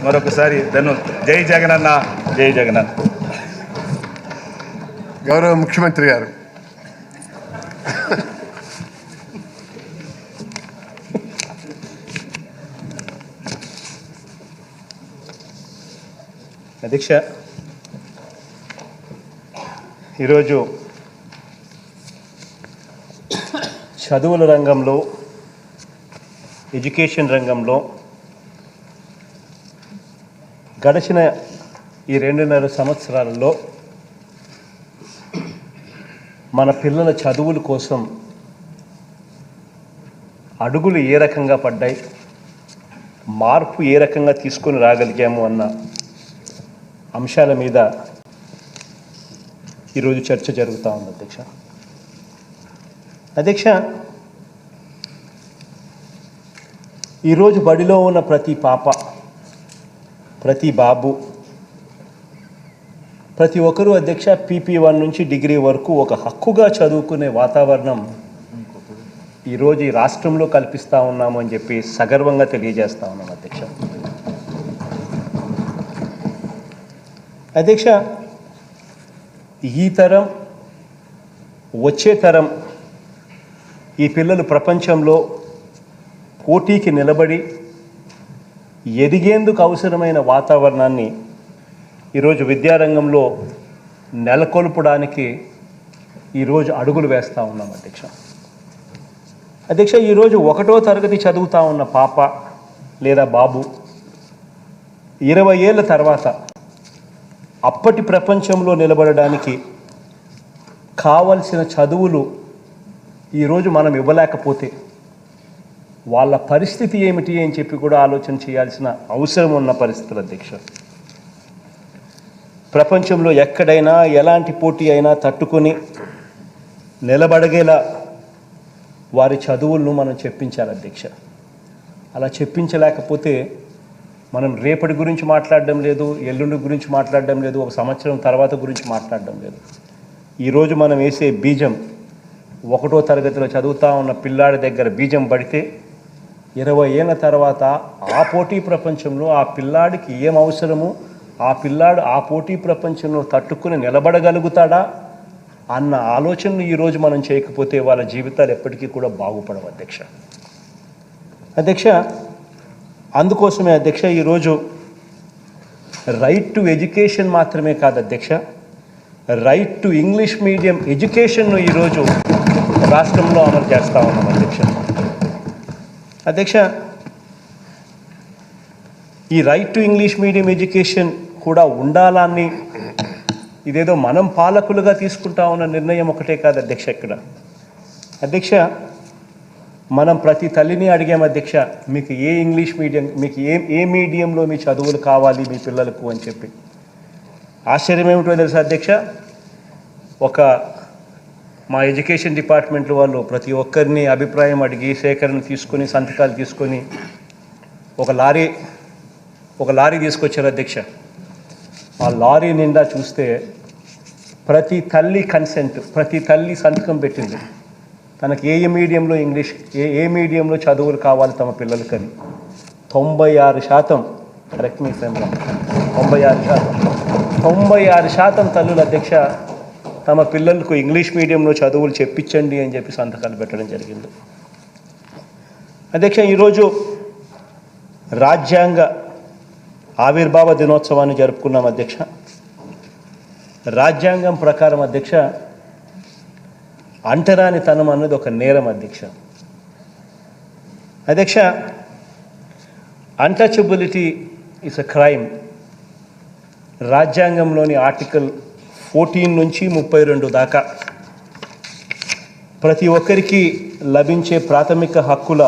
మరొకసారి జై జగనన్న, జై జగనన్న. గౌరవ ముఖ్యమంత్రి గారు. అధ్యక్ష, ఈరోజు చదువుల రంగంలో, ఎడ్యుకేషన్ రంగంలో గడిచిన ఈ 2.5 సంవత్సరాలలో మన పిల్లల చదువుల కోసం అడుగులు ఏ రకంగా పడ్డాయి, మార్పు ఏ రకంగా తీసుకొని రాగలిగాము అన్న అంశాల మీద ఈరోజు చర్చ జరుగుతూ ఉంది అధ్యక్ష. అధ్యక్ష, ఈరోజు బడిలో ఉన్న ప్రతి పాప, ప్రతి బాబు, ప్రతి ఒక్కరూ అధ్యక్ష PP1 నుంచి డిగ్రీ వరకు ఒక హక్కుగా చదువుకునే వాతావరణం ఈరోజు ఈ రాష్ట్రంలో కల్పిస్తూ ఉన్నాము అని చెప్పి సగర్వంగా తెలియజేస్తూ ఉన్నాం అధ్యక్ష. అధ్యక్ష, ఈ తరం, వచ్చే తరం ఈ పిల్లలు ప్రపంచంలో పోటీకి నిలబడి ఎదిగేందుకు అవసరమైన వాతావరణాన్ని ఈరోజు విద్యారంగంలో నెలకొల్పడానికి ఈరోజు అడుగులు వేస్తూ ఉన్నాం అధ్యక్ష. అధ్యక్ష, ఈరోజు 1వ తరగతి చదువుతూ ఉన్న పాప లేదా బాబు 20 ఏళ్ళ తర్వాత అప్పటి ప్రపంచంలో నిలబడడానికి కావలసిన చదువులు ఈరోజు మనం ఇవ్వలేకపోతే వాళ్ళ పరిస్థితి ఏమిటి అని చెప్పి కూడా ఆలోచన చేయాల్సిన అవసరం ఉన్న పరిస్థితులు అధ్యక్ష. ప్రపంచంలో ఎక్కడైనా ఎలాంటి పోటీ అయినా తట్టుకొని నిలబడగేలా వారి చదువులను మనం చెప్పించాలి అధ్యక్ష. అలా చెప్పించలేకపోతే మనం రేపటి గురించి మాట్లాడడం లేదు, ఎల్లుండి గురించి మాట్లాడడం లేదు, ఒక సంవత్సరం తర్వాత గురించి మాట్లాడడం లేదు. ఈరోజు మనం వేసే బీజం 1వ తరగతిలో చదువుతూ ఉన్న పిల్లాడి దగ్గర బీజం పడితే 20 ఏళ్ళ తర్వాత ఆ పోటీ ప్రపంచంలో ఆ పిల్లాడికి ఏం అవసరమో ఆ పిల్లాడు ఆ పోటీ ప్రపంచంలో తట్టుకుని నిలబడగలుగుతాడా అన్న ఆలోచనను ఈరోజు మనం చేయకపోతే వాళ్ళ జీవితాలు ఎప్పటికీ కూడా బాగుపడవు అధ్యక్ష. అధ్యక్ష, అందుకోసమే అధ్యక్ష ఈరోజు రైట్ టు ఎడ్యుకేషన్ మాత్రమే కాదు అధ్యక్ష, రైట్ టు ఇంగ్లీష్ మీడియం ఎడ్యుకేషన్ను ఈరోజు రాష్ట్రంలో అమలు చేస్తూ ఉన్నాం అధ్యక్ష. అధ్యక్ష, ఈ right to English medium education కూడా ఉండాలని ఇదేదో మనం పాలకులుగా తీసుకుంటా ఉన్న నిర్ణయం ఒకటే కాదు అధ్యక్ష. ఇక్కడ అధ్యక్ష, మనం ప్రతి తల్లిని అడిగాం అధ్యక్ష, మీకు ఏ ఇంగ్లీష్ మీడియం, మీకు ఏ మీడియంలో మీ చదువులు కావాలి మీ పిల్లలకు అని చెప్పి. ఆశ్చర్యం ఏమిటో తెలుసా అధ్యక్ష, మా ఎడ్యుకేషన్ డిపార్ట్మెంట్ వాళ్ళు ప్రతి ఒక్కరిని అభిప్రాయం అడిగి సేకరణ తీసుకొని సంతకాలు తీసుకొని ఒక లారీ తీసుకొచ్చారు అధ్యక్ష. ఆ లారీ నిండా చూస్తే ప్రతి తల్లి కన్సెంట్, ప్రతి తల్లి సంతకం పెట్టింది తనకి ఏ మీడియంలో ఇంగ్లీష్, ఏ మీడియంలో చదువులు కావాలి తమ పిల్లలకని. 96%, కరెక్ట్ మీ ఫ్రెండ్, 96% తల్లులు అధ్యక్ష తమ పిల్లలకు ఇంగ్లీష్ మీడియంలో చదువులు చెప్పించండి అని చెప్పి సంతకాలు పెట్టడం జరిగింది అధ్యక్ష. ఈరోజు రాజ్యాంగ ఆవిర్భావ దినోత్సవాన్ని జరుపుకున్నాం అధ్యక్ష. రాజ్యాంగం ప్రకారం అధ్యక్ష అంటరానితనం అన్నది ఒక నేరం అధ్యక్ష. అధ్యక్ష, అన్టచబిలిటీ ఇస్ అ క్రైమ్. రాజ్యాంగంలోని ఆర్టికల్ 14 నుంచి 32 దాకా ప్రతి ఒక్కరికి లభించే ప్రాథమిక హక్కుల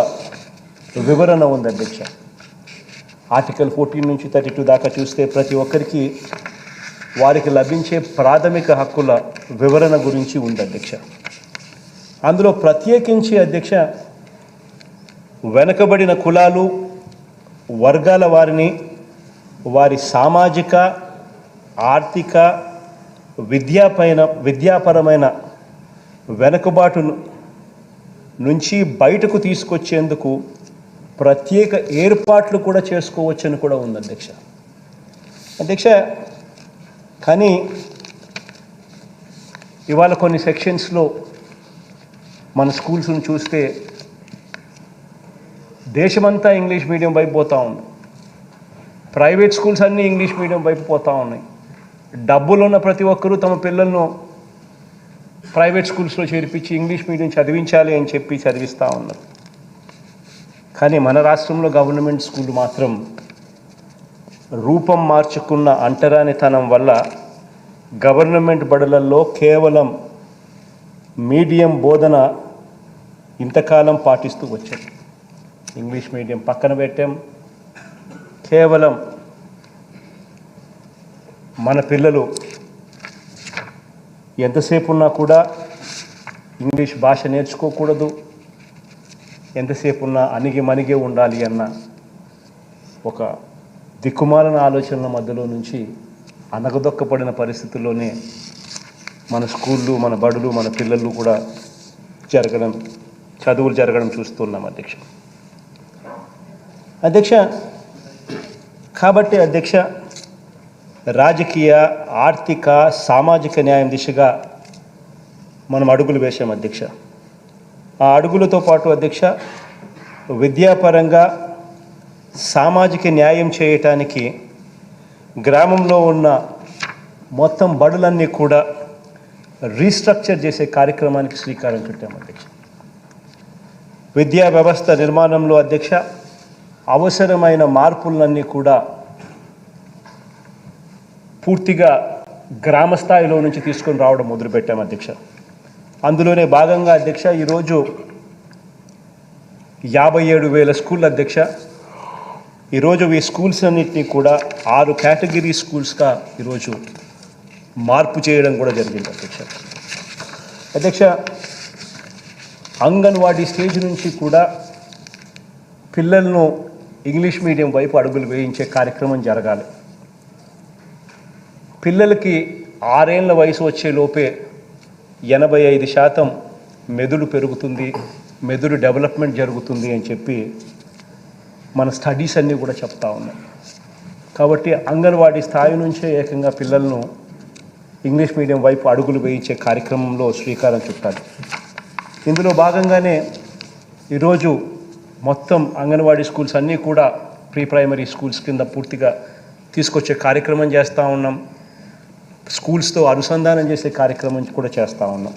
వివరణ ఉంది అధ్యక్ష. ఆర్టికల్ 14 నుంచి 32 దాకా చూస్తే ప్రతి ఒక్కరికి వారికి లభించే ప్రాథమిక హక్కుల వివరణ గురించి ఉంది అధ్యక్ష. అందులో ప్రత్యేకించి అధ్యక్ష వెనుకబడిన కులాలు వర్గాల వారిని వారి సామాజిక, ఆర్థిక, విద్యాపరమైన వెనుకబాటు నుంచి బయటకు తీసుకొచ్చేందుకు ప్రత్యేక ఏర్పాట్లు కూడా చేసుకోవచ్చని కూడా ఉంది అధ్యక్ష. అధ్యక్ష, కానీ ఇవాళ కొన్ని సెక్షన్స్లో మన స్కూల్స్ను చూస్తే దేశమంతా ఇంగ్లీష్ మీడియం వైపు పోతూ ఉంది. ప్రైవేట్ స్కూల్స్ అన్నీ ఇంగ్లీష్ మీడియం వైపు పోతూ ఉన్నాయి. డబ్బులు ఉన్న ప్రతి ఒక్కరూ తమ పిల్లలను ప్రైవేట్ స్కూల్స్లో చేర్పించి ఇంగ్లీష్ మీడియం చదివించాలి అని చెప్పి చదివిస్తూ ఉన్నారు. కానీ మన రాష్ట్రంలో గవర్నమెంట్ స్కూల్ మాత్రం రూపం మార్చుకున్న అంటరానితనం వల్ల గవర్నమెంట్ బడులలో కేవలం మీడియం బోధన ఇంతకాలం పాటిస్తూ వచ్చాం. ఇంగ్లీష్ మీడియం పక్కన పెట్టాం. కేవలం మన పిల్లలు ఎంతసేపు ఉన్నా కూడా ఇంగ్లీష్ భాష నేర్చుకోకూడదు, ఎంతసేపు ఉన్నా అణిగి మణిగే ఉండాలి అన్న ఒక దిక్కుమాలిన ఆలోచనల మధ్యలో నుంచి అనగదొక్కపడిన పరిస్థితుల్లోనే మన స్కూళ్ళు, మన బడులు, మన పిల్లలు కూడా చదువులు జరగడం చూస్తున్నాం అధ్యక్ష. కాబట్టి అధ్యక్ష, రాజకీయ, ఆర్థిక, సామాజిక న్యాయం దిశగా మనం అడుగులు వేశాం అధ్యక్ష. ఆ అడుగులతో పాటు అధ్యక్ష, విద్యాపరంగా సామాజిక న్యాయం చేయటానికి గ్రామంలో ఉన్న మొత్తం బడులన్నీ కూడా రీస్ట్రక్చర్ చేసే కార్యక్రమానికి శ్రీకారం చుట్టాం అధ్యక్ష. విద్యా వ్యవస్థ నిర్మాణంలో అధ్యక్ష అవసరమైన మార్పులన్నీ కూడా పూర్తిగా గ్రామ స్థాయిలో నుంచి తీసుకొని రావడం మొదలుపెట్టాం అధ్యక్ష. అందులోనే భాగంగా అధ్యక్ష ఈరోజు 57,000 స్కూళ్ళు అధ్యక్ష. ఈరోజు ఈ స్కూల్స్ అన్నింటినీ కూడా 6 కేటగిరీ స్కూల్స్గా ఈరోజు మార్పు చేయడం కూడా జరిగింది అధ్యక్ష. అంగన్వాడీ స్టేజ్ నుంచి కూడా పిల్లలను ఇంగ్లీష్ మీడియం వైపు అడుగులు వేయించే కార్యక్రమం జరగాలి. పిల్లలకి 6 ఏళ్ల వయసు వచ్చే లోపే 85% మెదడు పెరుగుతుంది, మెదడు డెవలప్మెంట్ జరుగుతుంది అని చెప్పి మన స్టడీస్ అన్నీ కూడా చెప్తా ఉన్నాయి. కాబట్టి అంగన్వాడీ స్థాయి నుంచే ఏకంగా పిల్లలను ఇంగ్లీష్ మీడియం వైపు అడుగులు వేయించే కార్యక్రమంలో శ్రీకారం చుట్టాలి. ఇందులో భాగంగానే ఈరోజు మొత్తం అంగన్వాడీ స్కూల్స్ అన్నీ కూడా ప్రీ ప్రైమరీ స్కూల్స్ కింద పూర్తిగా తీసుకొచ్చే కార్యక్రమం చేస్తూ ఉన్నాం. స్కూల్స్తో అనుసంధానం చేసే కార్యక్రమం కూడా చేస్తూ ఉన్నాం.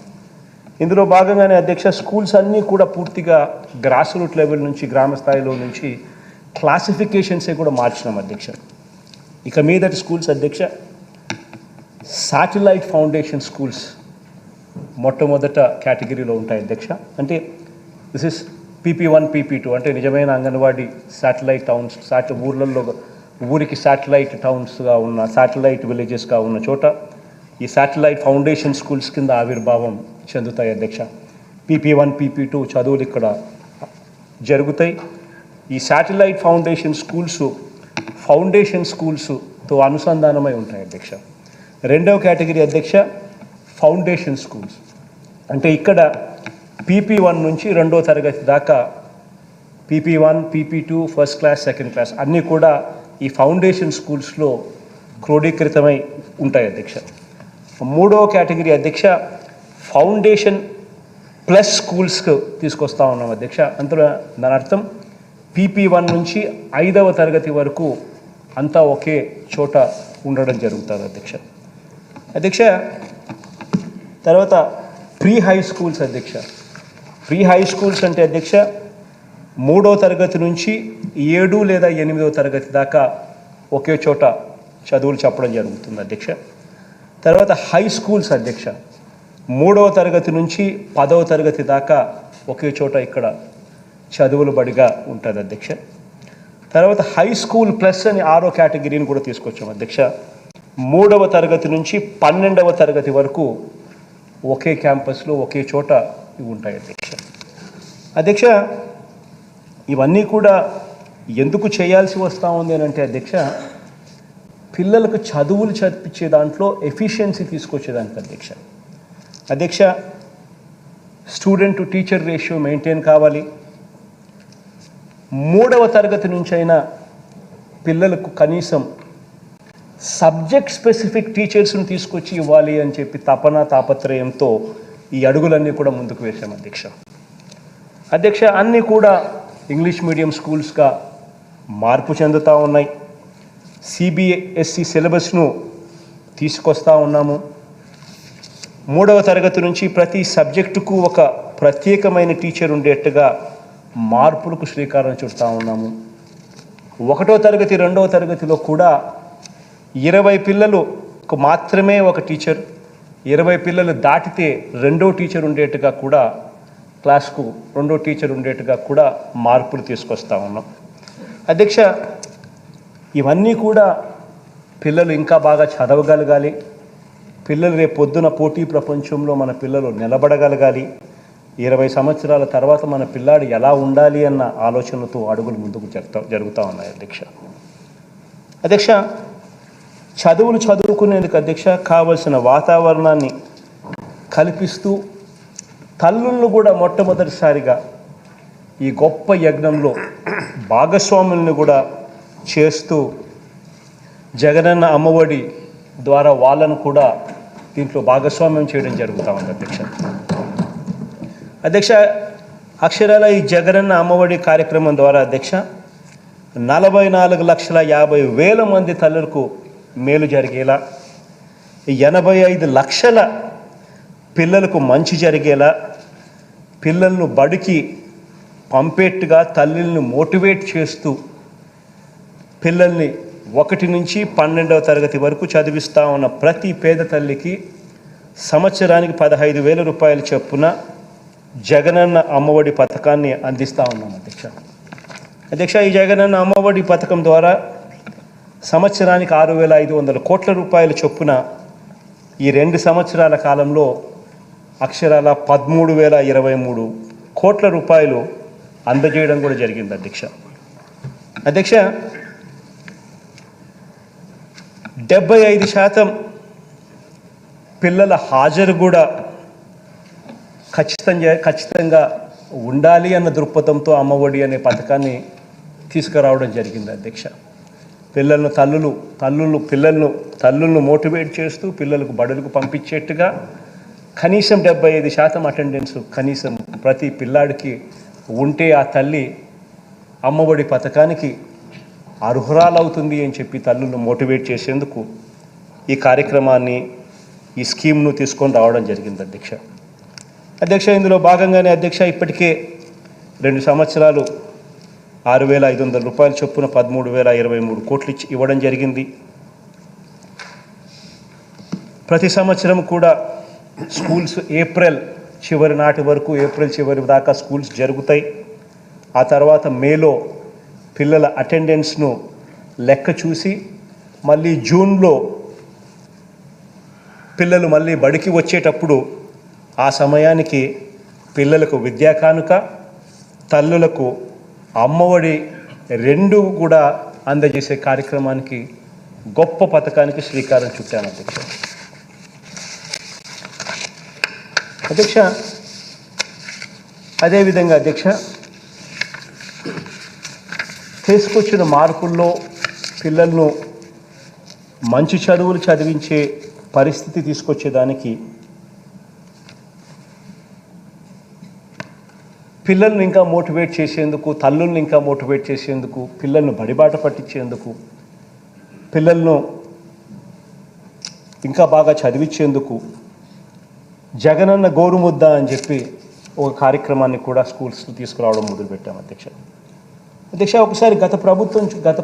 ఇందులో భాగంగానే అధ్యక్ష, స్కూల్స్ అన్నీ కూడా పూర్తిగా గ్రాస్ రూట్ లెవెల్ నుంచి, గ్రామ స్థాయిలో నుంచి క్లాసిఫికేషన్సే కూడా మార్చినాం అధ్యక్ష. ఇక మీదటి స్కూల్స్ అధ్యక్ష శాటిలైట్ ఫౌండేషన్ స్కూల్స్ మొట్టమొదట కేటగిరీలో ఉంటాయి అధ్యక్ష. అంటే దిస్ ఇస్ PP1, PP2 అంటే నిజమైన అంగన్వాడీ శాటిలైట్ టౌన్స్, ఊర్లలో ఊరికి శాటిలైట్ టౌన్స్గా ఉన్న, శాటిలైట్ విలేజెస్గా ఉన్న చోట ఈ శాటిలైట్ ఫౌండేషన్ స్కూల్స్ కింద ఆవిర్భావం చెందుతాయి అధ్యక్ష. PP1, PP2 చదువులు ఇక్కడ జరుగుతాయి. ఈ శాటిలైట్ ఫౌండేషన్ స్కూల్స్తో అనుసంధానమై ఉంటాయి అధ్యక్ష. రెండవ కేటగిరీ అధ్యక్ష ఫౌండేషన్ స్కూల్స్. అంటే ఇక్కడ PP1 నుంచి 2వ తరగతి దాకా PP1, PP2 first class, second class అన్నీ కూడా ఈ ఫౌండేషన్ స్కూల్స్లో క్రోడీకృతమై ఉంటాయి అధ్యక్ష. 3వ కేటగిరీ అధ్యక్ష ఫౌండేషన్ ప్లస్ స్కూల్స్కి తీసుకొస్తా ఉన్నాం అధ్యక్ష. అందులో దాని అర్థం PP1 నుంచి 5వ తరగతి వరకు అంతా ఒకే చోట ఉండడం జరుగుతుంది అధ్యక్ష. తర్వాత ప్రీ హై స్కూల్స్ అధ్యక్ష. ప్రీ హై స్కూల్స్ అంటే అధ్యక్ష 3వ తరగతి నుంచి 7 లేదా 8వ తరగతి దాకా ఒకే చోట చదువులు చెప్పడం జరుగుతుంది అధ్యక్ష. తర్వాత హై స్కూల్స్ అధ్యక్ష 3వ తరగతి నుంచి 10వ తరగతి దాకా ఒకే చోట ఇక్కడ చదువులు బడిగా ఉంటుంది అధ్యక్ష. తర్వాత హై స్కూల్ ప్లస్ అని 6వ కేటగిరీని కూడా తీసుకొచ్చాం అధ్యక్ష. 3వ తరగతి నుంచి 12వ తరగతి వరకు ఒకే క్యాంపస్లో ఒకే చోట ఇవి ఉంటాయి అధ్యక్ష. ఇవన్నీ కూడా ఎందుకు చేయాల్సి వస్తూ ఉంది అని అంటే అధ్యక్ష, పిల్లలకు చదువులు చదివించే దాంట్లో ఎఫిషియన్సీ తీసుకొచ్చేదానికి అధ్యక్ష student to teacher ratio maintain కావాలి. 3వ తరగతి నుంచైనా పిల్లలకు కనీసం సబ్జెక్ట్ స్పెసిఫిక్ టీచర్స్ని తీసుకొచ్చి ఇవ్వాలి అని చెప్పి తాపత్రయంతో ఈ అడుగులన్నీ కూడా ముందుకు వేశాం అధ్యక్ష. అన్నీ కూడా ఇంగ్లీష్ మీడియం స్కూల్స్గా మార్పు చెందుతూ ఉన్నాయి. సిబిఎస్ఈ సిలబస్ను తీసుకొస్తూ ఉన్నాము. 3వ తరగతి నుంచి ప్రతి సబ్జెక్టుకు ఒక ప్రత్యేకమైన టీచర్ ఉండేట్టుగా మార్పులకు శ్రీకారం చుడతా ఉన్నాము. 1వ తరగతి 2వ తరగతిలో కూడా 20 పిల్లలకు మాత్రమే ఒక టీచర్, 20 పిల్లలు దాటితే 2వ టీచర్ ఉండేట్టుగా కూడా క్లాస్కు 2వ టీచర్ ఉండేట్టుగా కూడా మార్పులు తీసుకొస్తూ ఉన్నాం అధ్యక్ష. ఇవన్నీ కూడా పిల్లలు ఇంకా బాగా చదవగలగాలి, పిల్లలు రేపు పొద్దున పోటీ ప్రపంచంలో మన పిల్లలు నిలబడగలగాలి, 20 సంవత్సరాల తర్వాత మన పిల్లాడు ఎలా ఉండాలి అన్న ఆలోచనతో అడుగులు ముందుకు జరుగుతూ ఉన్నాయి అధ్యక్ష. చదువులు చదువుకునేందుకు అధ్యక్ష కావలసిన వాతావరణాన్ని కల్పిస్తూ తల్లులను కూడా మొట్టమొదటిసారిగా ఈ గొప్ప యజ్ఞంలో భాగస్వాములను కూడా చేస్తూ జగనన్న అమ్మఒడి ద్వారా వాళ్ళను కూడా దీంట్లో భాగస్వామ్యం చేయడం జరుగుతూ ఉంది అధ్యక్ష. అక్షరాల ఈ జగనన్న అమ్మఒడి కార్యక్రమం ద్వారా అధ్యక్ష 44,50,000 మంది తల్లులకు మేలు జరిగేలా, 85 లక్షల పిల్లలకు మంచి జరిగేలా, పిల్లలను బడికి పంపేట్టుగా తల్లులను మోటివేట్ చేస్తూ పిల్లల్ని 1 నుంచి 12వ తరగతి వరకు చదివిస్తూ ఉన్న ప్రతి పేద తల్లికి సంవత్సరానికి 15,000 రూపాయలు చొప్పున జగనన్న అమ్మఒడి పథకాన్ని అందిస్తూ ఉన్నాం అధ్యక్ష. ఈ జగనన్న అమ్మఒడి పథకం ద్వారా సంవత్సరానికి 6,500 కోట్ల రూపాయల చొప్పున ఈ 2 సంవత్సరాల కాలంలో అక్షరాల 13,023 కోట్ల రూపాయలు అందజేయడం కూడా జరిగింది అధ్యక్ష. 75% పిల్లల హాజరు కూడా ఖచ్చితంగా ఉండాలి అన్న దృక్పథంతో అమ్మఒడి అనే పథకాన్ని తీసుకురావడం జరిగింది అధ్యక్ష. తల్లులను మోటివేట్ చేస్తూ పిల్లలకు బడులకు పంపించేట్టుగా కనీసం 75% అటెండెన్స్ కనీసం ప్రతి పిల్లాడికి ఉంటే ఆ తల్లి అమ్మఒడి పథకానికి అర్హురాలవుతుంది అని చెప్పి తల్లులను మోటివేట్ చేసేందుకు ఈ కార్యక్రమాన్ని ఈ స్కీమ్ను తీసుకొని రావడం జరిగింది అధ్యక్ష. ఇందులో భాగంగానే అధ్యక్ష ఇప్పటికే 2 సంవత్సరాలు 6,500 రూపాయల చొప్పున 13,023 కోట్లు ఇవ్వడం జరిగింది. ప్రతి సంవత్సరం కూడా స్కూల్స్ ఏప్రిల్ చివరి దాకా స్కూల్స్ జరుగుతాయి. ఆ తర్వాత మేలో పిల్లల అటెండెన్స్ను లెక్క చూసి మళ్ళీ జూన్లో పిల్లలు మళ్ళీ బడికి వచ్చేటప్పుడు ఆ సమయానికి పిల్లలకు విద్యా కానుక, తల్లులకు అమ్మఒడి 2 కూడా అందజేసే కార్యక్రమానికి గొప్ప పథకానికి శ్రీకారం చుట్టాను అధ్యక్ష. అదేవిధంగా అధ్యక్ష తీసుకొచ్చిన మార్పుల్లో పిల్లలను మంచి చదువులు చదివించే పరిస్థితి తీసుకొచ్చేదానికి పిల్లల్ని ఇంకా మోటివేట్ చేసేందుకు, తల్లుల్ని ఇంకా మోటివేట్ చేసేందుకు, పిల్లలను బడిబాట పట్టించేందుకు, పిల్లలను ఇంకా బాగా చదివించేందుకు జగనన్న గోరుముద్ద అని చెప్పి ఒక కార్యక్రమాన్ని కూడా స్కూల్స్లో తీసుకురావడం మొదలుపెట్టాం అధ్యక్ష. ఒకసారి గత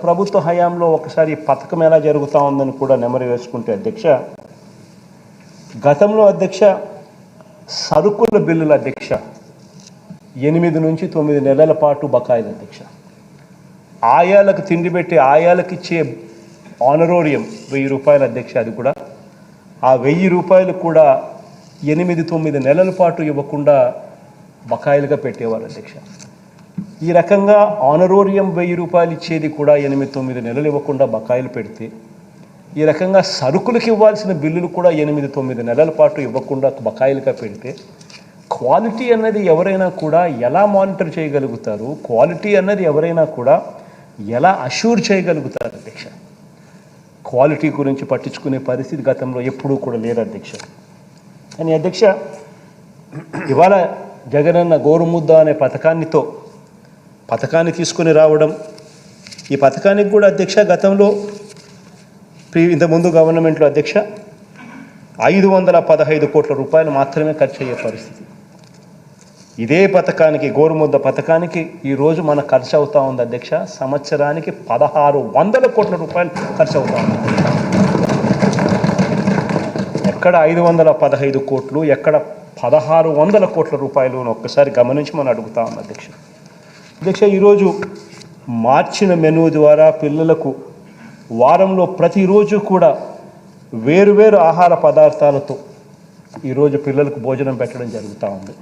ప్రభుత్వ హయాంలో ఒకసారి ఈ పథకం ఎలా జరుగుతూ ఉందని కూడా నెమరు వేసుకుంటే అధ్యక్ష, గతంలో అధ్యక్ష సరుకుల బిల్లుల అధ్యక్ష 8 నుంచి 9 నెలల పాటు బకాయిలు అధ్యక్ష. ఆయాలకు తిండి పెట్టి ఆయాలకు ఇచ్చే ఆనరోరియం 1000 రూపాయలు అధ్యక్ష. అది కూడా ఆ 1000 రూపాయలు కూడా 8-9 నెలల పాటు ఇవ్వకుండా బకాయిలుగా పెట్టేవారు అధ్యక్ష. ఈ రకంగా ఆనరోరియం 1000 రూపాయలు ఇచ్చేది కూడా 8-9 నెలలు ఇవ్వకుండా బకాయిలు పెడితే, ఈ రకంగా సరుకులకు ఇవ్వాల్సిన బిల్లులు కూడా 8-9 నెలల పాటు ఇవ్వకుండా బకాయిలుగా పెడితే క్వాలిటీ అన్నది ఎవరైనా కూడా ఎలా మానిటర్ చేయగలుగుతారు, క్వాలిటీ అన్నది ఎవరైనా కూడా ఎలా అష్యూర్ చేయగలుగుతారు అధ్యక్ష? క్వాలిటీ గురించి పట్టించుకునే పరిస్థితి గతంలో ఎప్పుడూ కూడా లేదు అధ్యక్ష. కానీ అధ్యక్ష, ఇవాళ జగనన్న గోరుముద్ద అనే పథకాన్ని తీసుకొని రావడం, ఈ పథకానికి కూడా అధ్యక్ష గతంలో ఇంతకుముందు గవర్నమెంట్లో అధ్యక్ష 515 కోట్ల రూపాయలు మాత్రమే ఖర్చు అయ్యే పరిస్థితి. ఇదే పథకానికి, గోరుముద్ద పథకానికి ఈరోజు మన ఖర్చు అవుతా ఉంది అధ్యక్ష, సంవత్సరానికి 1600 కోట్ల రూపాయలు ఖర్చు అవుతా ఉంది. ఎక్కడ 515 కోట్లు, ఎక్కడ 1600 కోట్ల రూపాయలు అని ఒక్కసారి గమనించి మనం అడుగుతా ఉన్నాం అధ్యక్ష. అధ్యక్ష, ఈరోజు మార్చిన మెనూ ద్వారా పిల్లలకు వారంలో ప్రతిరోజు కూడా వేరువేరు ఆహార పదార్థాలతో ఈరోజు పిల్లలకు భోజనం పెట్టడం జరుగుతూ ఉంది.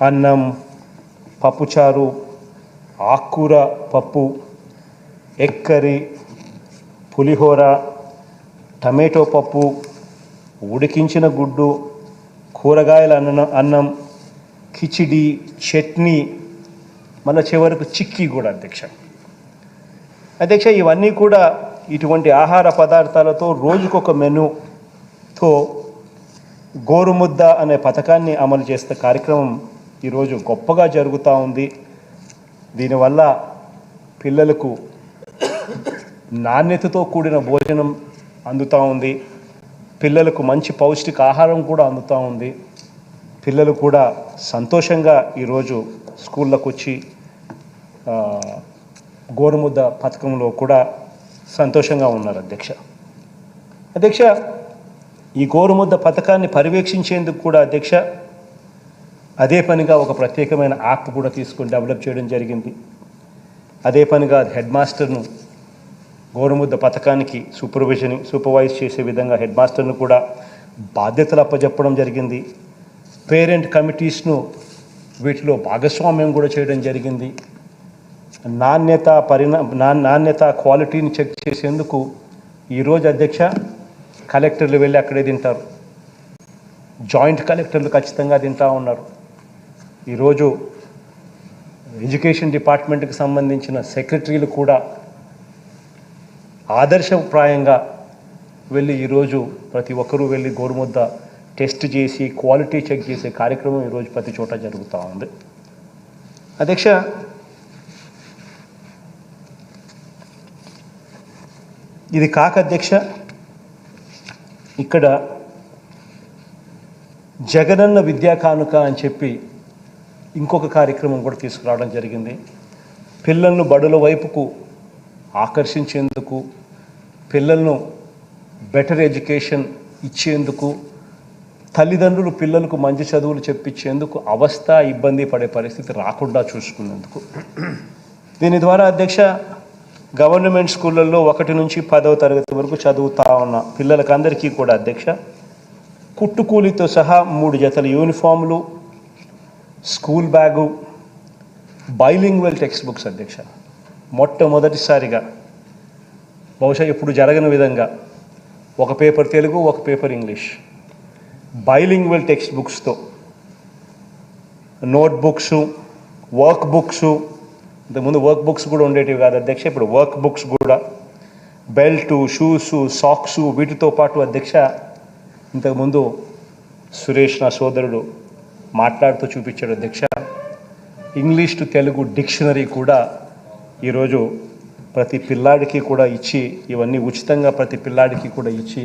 అన్నం, పప్పుచారు, ఆకుకూర పప్పు, ఎగ్ కర్రీ, పులిహోర, టమాటో పప్పు, ఉడికించిన గుడ్డు, కూరగాయల అన్నం, కిచిడి, చట్నీ, మళ్ళీ చివరకు చిక్కీ కూడా అధ్యక్ష. అధ్యక్ష, ఇవన్నీ కూడా ఇటువంటి ఆహార పదార్థాలతో రోజుకొక మెనూతో గోరుముద్ద అనే పథకాన్ని అమలు చేసే కార్యక్రమం ఈరోజు గొప్పగా జరుగుతూ ఉంది. దీనివల్ల పిల్లలకు నాణ్యతతో కూడిన భోజనం అందుతూ ఉంది, పిల్లలకు మంచి పౌష్టిక ఆహారం కూడా అందుతూ ఉంది. పిల్లలు కూడా సంతోషంగా ఈరోజు స్కూళ్ళకు వచ్చి గోరుముద్ద పథకంలో కూడా సంతోషంగా ఉన్నారు అధ్యక్ష. అధ్యక్ష, ఈ గోరుముద్ద పథకాన్ని పర్యవేక్షించేందుకు కూడా అధ్యక్ష అదే పనిగా ఒక ప్రత్యేకమైన యాప్ కూడా తీసుకొని డెవలప్ చేయడం జరిగింది. అదే పనిగా హెడ్ మాస్టర్ను గోరుముద్ద పథకానికి సూపర్వైజ్ చేసే విధంగా హెడ్ మాస్టర్ను కూడా బాధ్యతలు అప్పచెప్పడం జరిగింది. పేరెంట్ కమిటీస్ను వీటిలో భాగస్వామ్యం కూడా చేయడం జరిగింది. నాణ్యత క్వాలిటీని చెక్ చేసేందుకు ఈరోజు అధ్యక్ష కలెక్టర్లు వెళ్ళి అక్కడే తింటారు, జాయింట్ కలెక్టర్లు ఖచ్చితంగా తింటూ ఉన్నారు. ఈరోజు ఎడ్యుకేషన్ డిపార్ట్మెంట్కి సంబంధించిన సెక్రటరీలు కూడా ఆదర్శప్రాయంగా వెళ్ళి ఈరోజు ప్రతి ఒక్కరూ వెళ్ళి గోరుముద్ద టెస్ట్ చేసి క్వాలిటీ చెక్ చేసే కార్యక్రమం ఈరోజు ప్రతి చోట జరుగుతూ ఉంది. అధ్యక్ష, ఇది కాక అధ్యక్ష, ఇక్కడ జగనన్న విద్యా కానుక అని చెప్పి ఇంకొక కార్యక్రమం కూడా తీసుకురావడం జరిగింది. పిల్లలను బడుల వైపుకు ఆకర్షించేందుకు, పిల్లలను బెటర్ ఎడ్యుకేషన్ ఇచ్చేందుకు, తల్లిదండ్రులు పిల్లలకు మంచి చదువులు చెప్పించేందుకు ఇబ్బంది పడే పరిస్థితి రాకుండా చూసుకునేందుకు దీని ద్వారా అధ్యక్ష గవర్నమెంట్ స్కూళ్ళల్లో 1 నుంచి 10వ తరగతి వరకు చదువుతా ఉన్న పిల్లలకందరికీ కూడా అధ్యక్ష కుట్టుకూలితో సహా 3 జతల యూనిఫామ్లు, school bag, bilingual text books అధ్యక్ష. మొట్టమొదటిసారిగా బహుశా ఎప్పుడు జరగని విధంగా ఒక పేపర్ తెలుగు, ఒక పేపర్ ఇంగ్లీష్, బైలింగ్వల్ టెక్స్ట్ బుక్స్తో నోట్ బుక్స్, వర్క్ బుక్స్, ఇంతకుముందు వర్క్ బుక్స్ కూడా ఉండేటివి కాదు అధ్యక్ష, ఇప్పుడు వర్క్ బుక్స్ కూడా, బెల్టు, షూసు, సాక్సు, వీటితో పాటు అధ్యక్ష ఇంతకుముందు సురేష్ నా సోదరుడు మాట్లాడుతూ చూపించాడు అధ్యక్ష, ఇంగ్లీష్ టు తెలుగు డిక్షనరీ కూడా ఈరోజు ప్రతి పిల్లాడికి కూడా ఇచ్చి, ఇవన్నీ ఉచితంగా ప్రతి పిల్లాడికి కూడా ఇచ్చి,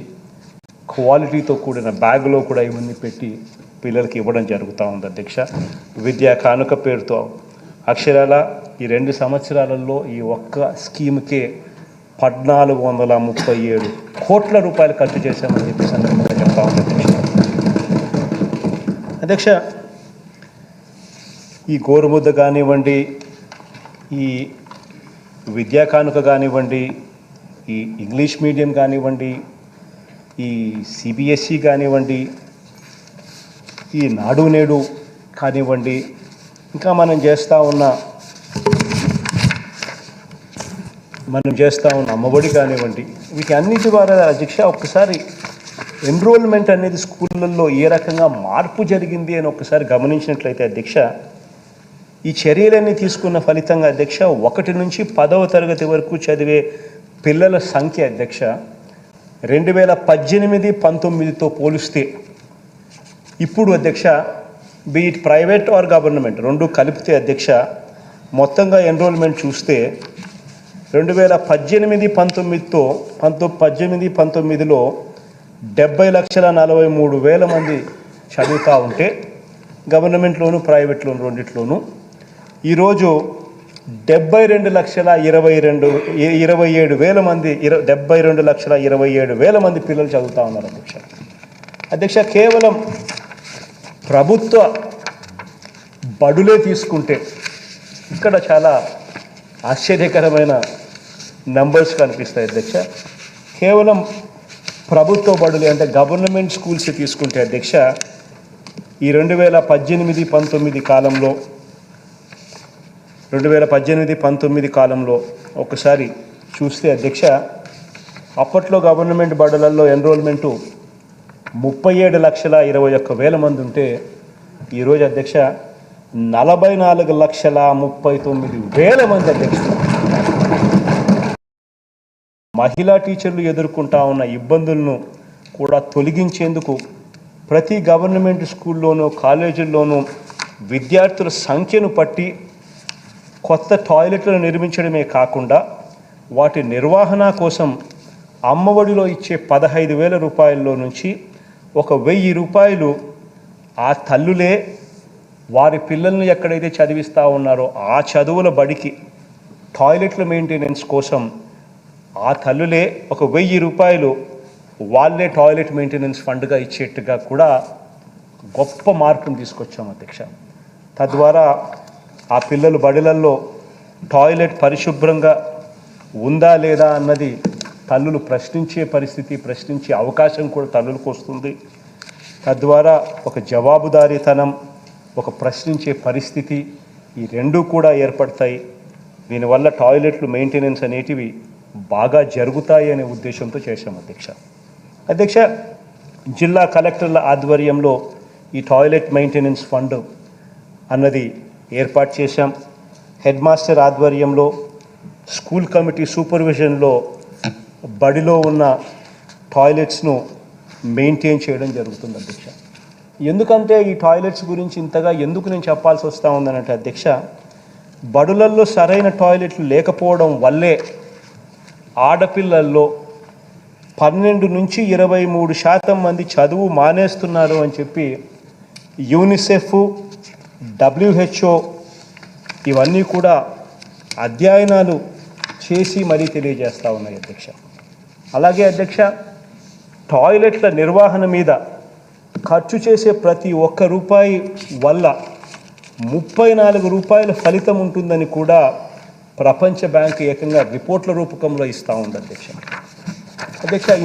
క్వాలిటీతో కూడిన బ్యాగులో కూడా ఇవన్నీ పెట్టి పిల్లలకి ఇవ్వడం జరుగుతూ ఉంది అధ్యక్ష. విద్యా కానుక పేరుతో అక్షరాల ఈ 2 సంవత్సరాలలో ఈ ఒక్క స్కీమ్కే 1437 కోట్ల రూపాయలు ఖర్చు చేశామని చెప్పి సందర్భంగా చెప్తా ఉంది అధ్యక్ష. ఈ గోరుముద్ద కానివ్వండి, ఈ విద్యా కానుక కానివ్వండి, ఈ ఇంగ్లీష్ మీడియం కానివ్వండి, ఈ సిబిఎస్ఈ కానివ్వండి, ఈ నాడు నేడు కానివ్వండి, ఇంకా మనం చేస్తూ ఉన్న అమ్మఒడి కానివ్వండి, వీటి అన్నిటి ద్వారా అధ్యక్ష ఒక్కసారి ఎన్రోల్మెంట్ అనేది స్కూళ్ళల్లో ఏ రకంగా మార్పు జరిగింది అని ఒకసారి గమనించినట్లయితే అధ్యక్ష, ఈ చర్యలన్నీ తీసుకున్న ఫలితంగా అధ్యక్ష 1 నుంచి 10వ తరగతి వరకు చదివే పిల్లల సంఖ్య అధ్యక్ష 2018-19తో పోలిస్తే ఇప్పుడు అధ్యక్ష బీట్ ప్రైవేట్ ఆర్ గవర్నమెంట్ రెండు కలిపితే అధ్యక్ష మొత్తంగా ఎన్రోల్మెంట్ చూస్తే 2018-19లో 70,43,000 మంది చదువుతూ ఉంటే గవర్నమెంట్లోను ప్రైవేట్లోను రెండిట్లోనూ ఈరోజు 72,27,000 మంది 72,27,000 మంది పిల్లలు చదువుతూ ఉన్నారు అధ్యక్ష. కేవలం ప్రభుత్వ బడులే తీసుకుంటే ఇక్కడ చాలా ఆశ్చర్యకరమైన నంబర్స్ కనిపిస్తాయి అధ్యక్ష. కేవలం ప్రభుత్వ బడులే అంటే గవర్నమెంట్ స్కూల్స్ తీసుకుంటే అధ్యక్ష ఈ 2018-19 కాలంలో 2018-19 కాలంలో ఒకసారి చూస్తే అధ్యక్ష అప్పట్లో గవర్నమెంట్ బడులలో ఎన్రోల్మెంటు 37,21,000 మంది ఉంటే ఈరోజు అధ్యక్ష 44,39,000 మంది అధ్యక్ష. మహిళా టీచర్లు ఎదుర్కొంటా ఉన్న ఇబ్బందులను కూడా తొలగించేందుకు ప్రతి గవర్నమెంట్ స్కూల్లోనూ కాలేజీల్లోనూ విద్యార్థుల సంఖ్యను బట్టి కొత్త టాయిలెట్లను నిర్మించడమే కాకుండా వాటి నిర్వహణ కోసం అమ్మఒడిలో ఇచ్చే 15,000 రూపాయల్లో నుంచి 1,000 రూపాయలు ఆ తల్లులే వారి పిల్లల్ని ఎక్కడైతే చదివిస్తూ ఉన్నారో ఆ చదువుల బడికి టాయిలెట్ల మెయింటెనెన్స్ కోసం ఆ తల్లులే 1,000 రూపాయలు వాళ్ళే టాయిలెట్ మెయింటెనెన్స్ ఫండ్గా ఇచ్చేట్టుగా కూడా గొప్ప మార్పును తీసుకొచ్చాం అధ్యక్ష. తద్వారా ఆ పిల్లలు బడులల్లో టాయిలెట్ పరిశుభ్రంగా ఉందా లేదా అన్నది తల్లులు ప్రశ్నించే పరిస్థితి, ప్రశ్నించే అవకాశం కూడా తల్లులకు వస్తుంది. తద్వారా ఒక జవాబుదారీతనం, ఒక ప్రశ్నించే పరిస్థితి ఈ రెండూ కూడా ఏర్పడతాయి. దీనివల్ల టాయిలెట్లు మెయింటెనెన్స్ అనేటివి బాగా జరుగుతాయి అనే ఉద్దేశంతో చేశాం అధ్యక్ష. జిల్లా కలెక్టర్ల ఆధ్వర్యంలో ఈ టాయిలెట్ మెయింటెనెన్స్ ఫండ్ అన్నది ఏర్పాటు చేశాం. హెడ్ మాస్టర్ ఆధ్వర్యంలో స్కూల్ కమిటీ సూపర్విజన్లో బడిలో ఉన్న టాయిలెట్స్ను మెయింటైన్ చేయడం జరుగుతుంది అధ్యక్ష. ఎందుకంటే ఈ టాయిలెట్స్ గురించి ఇంతగా ఎందుకు నేను చెప్పాల్సి వస్తూ ఉందనంటే అధ్యక్ష, బడులల్లో సరైన టాయిలెట్లు లేకపోవడం వల్లే ఆడపిల్లల్లో 12 నుంచి 23% మంది చదువు మానేస్తున్నారు అని చెప్పి యూనిసెఫ్, WHO ఇవన్నీ కూడా అధ్యయనాలు చేసి మరీ తెలియజేస్తూ ఉన్నాయి అధ్యక్ష. అలాగే అధ్యక్ష, టాయిలెట్ల నిర్వహణ మీద ఖర్చు చేసే ప్రతి ఒక్క రూపాయి వల్ల 34 రూపాయల ఫలితం ఉంటుందని కూడా ప్రపంచ బ్యాంక్ ఏకంగా రిపోర్ట్ల రూపకంలో ఇస్తూ ఉంది అధ్యక్ష.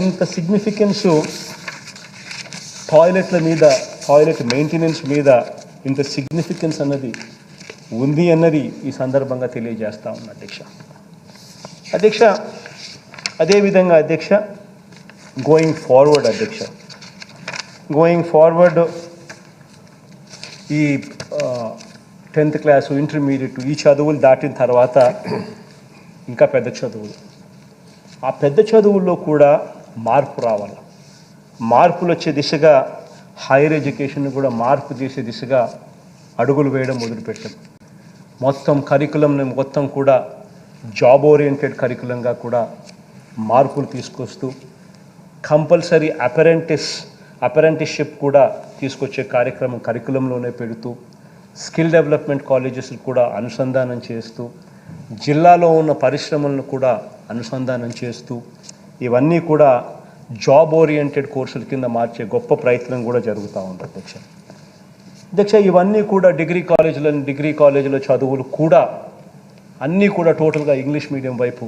ఇంత సిగ్నిఫికెన్సు టాయిలెట్ల మీద, టాయిలెట్ మెయింటెనెన్స్ మీద ఇంత సిగ్నిఫికెన్స్ అన్నది ఉంది అన్నది ఈ సందర్భంగా తెలియజేస్తూ ఉంది అధ్యక్ష. అదేవిధంగా అధ్యక్ష, గోయింగ్ ఫార్వర్డ్ ఈ 10th క్లాసు, ఇంటర్మీడియట్ ఈ చదువులు దాటిన తర్వాత ఇంకా పెద్ద చదువులు, ఆ పెద్ద చదువుల్లో కూడా మార్పు రావాలి. మార్పులు వచ్చే దిశగా హైయర్ ఎడ్యుకేషన్ కూడా మార్పు చేసే దిశగా అడుగులు వేయడం మొదలుపెట్టాం. మొత్తం కరికులంని మొత్తం కూడా జాబ్ ఓరియంటెడ్ కరికులంగా కూడా మార్పులు తీసుకొస్తూ కంపల్సరీ అపెరెంటిస్షిప్ కూడా తీసుకొచ్చే కార్యక్రమం కరికులంలోనే పెడుతూ స్కిల్ డెవలప్మెంట్ కాలేజెస్ కూడా అనుసంధానం చేస్తూ జిల్లాలో ఉన్న పరిశ్రమలను కూడా అనుసంధానం చేస్తూ ఇవన్నీ కూడా జాబ్ ఓరియంటెడ్ కోర్సుల కింద మార్చే గొప్ప ప్రయత్నం కూడా జరుగుతూ ఉంది అధ్యక్ష. ఇవన్నీ కూడా డిగ్రీ కాలేజీలో చదువులు కూడా అన్నీ కూడా టోటల్గా ఇంగ్లీష్ మీడియం వైపు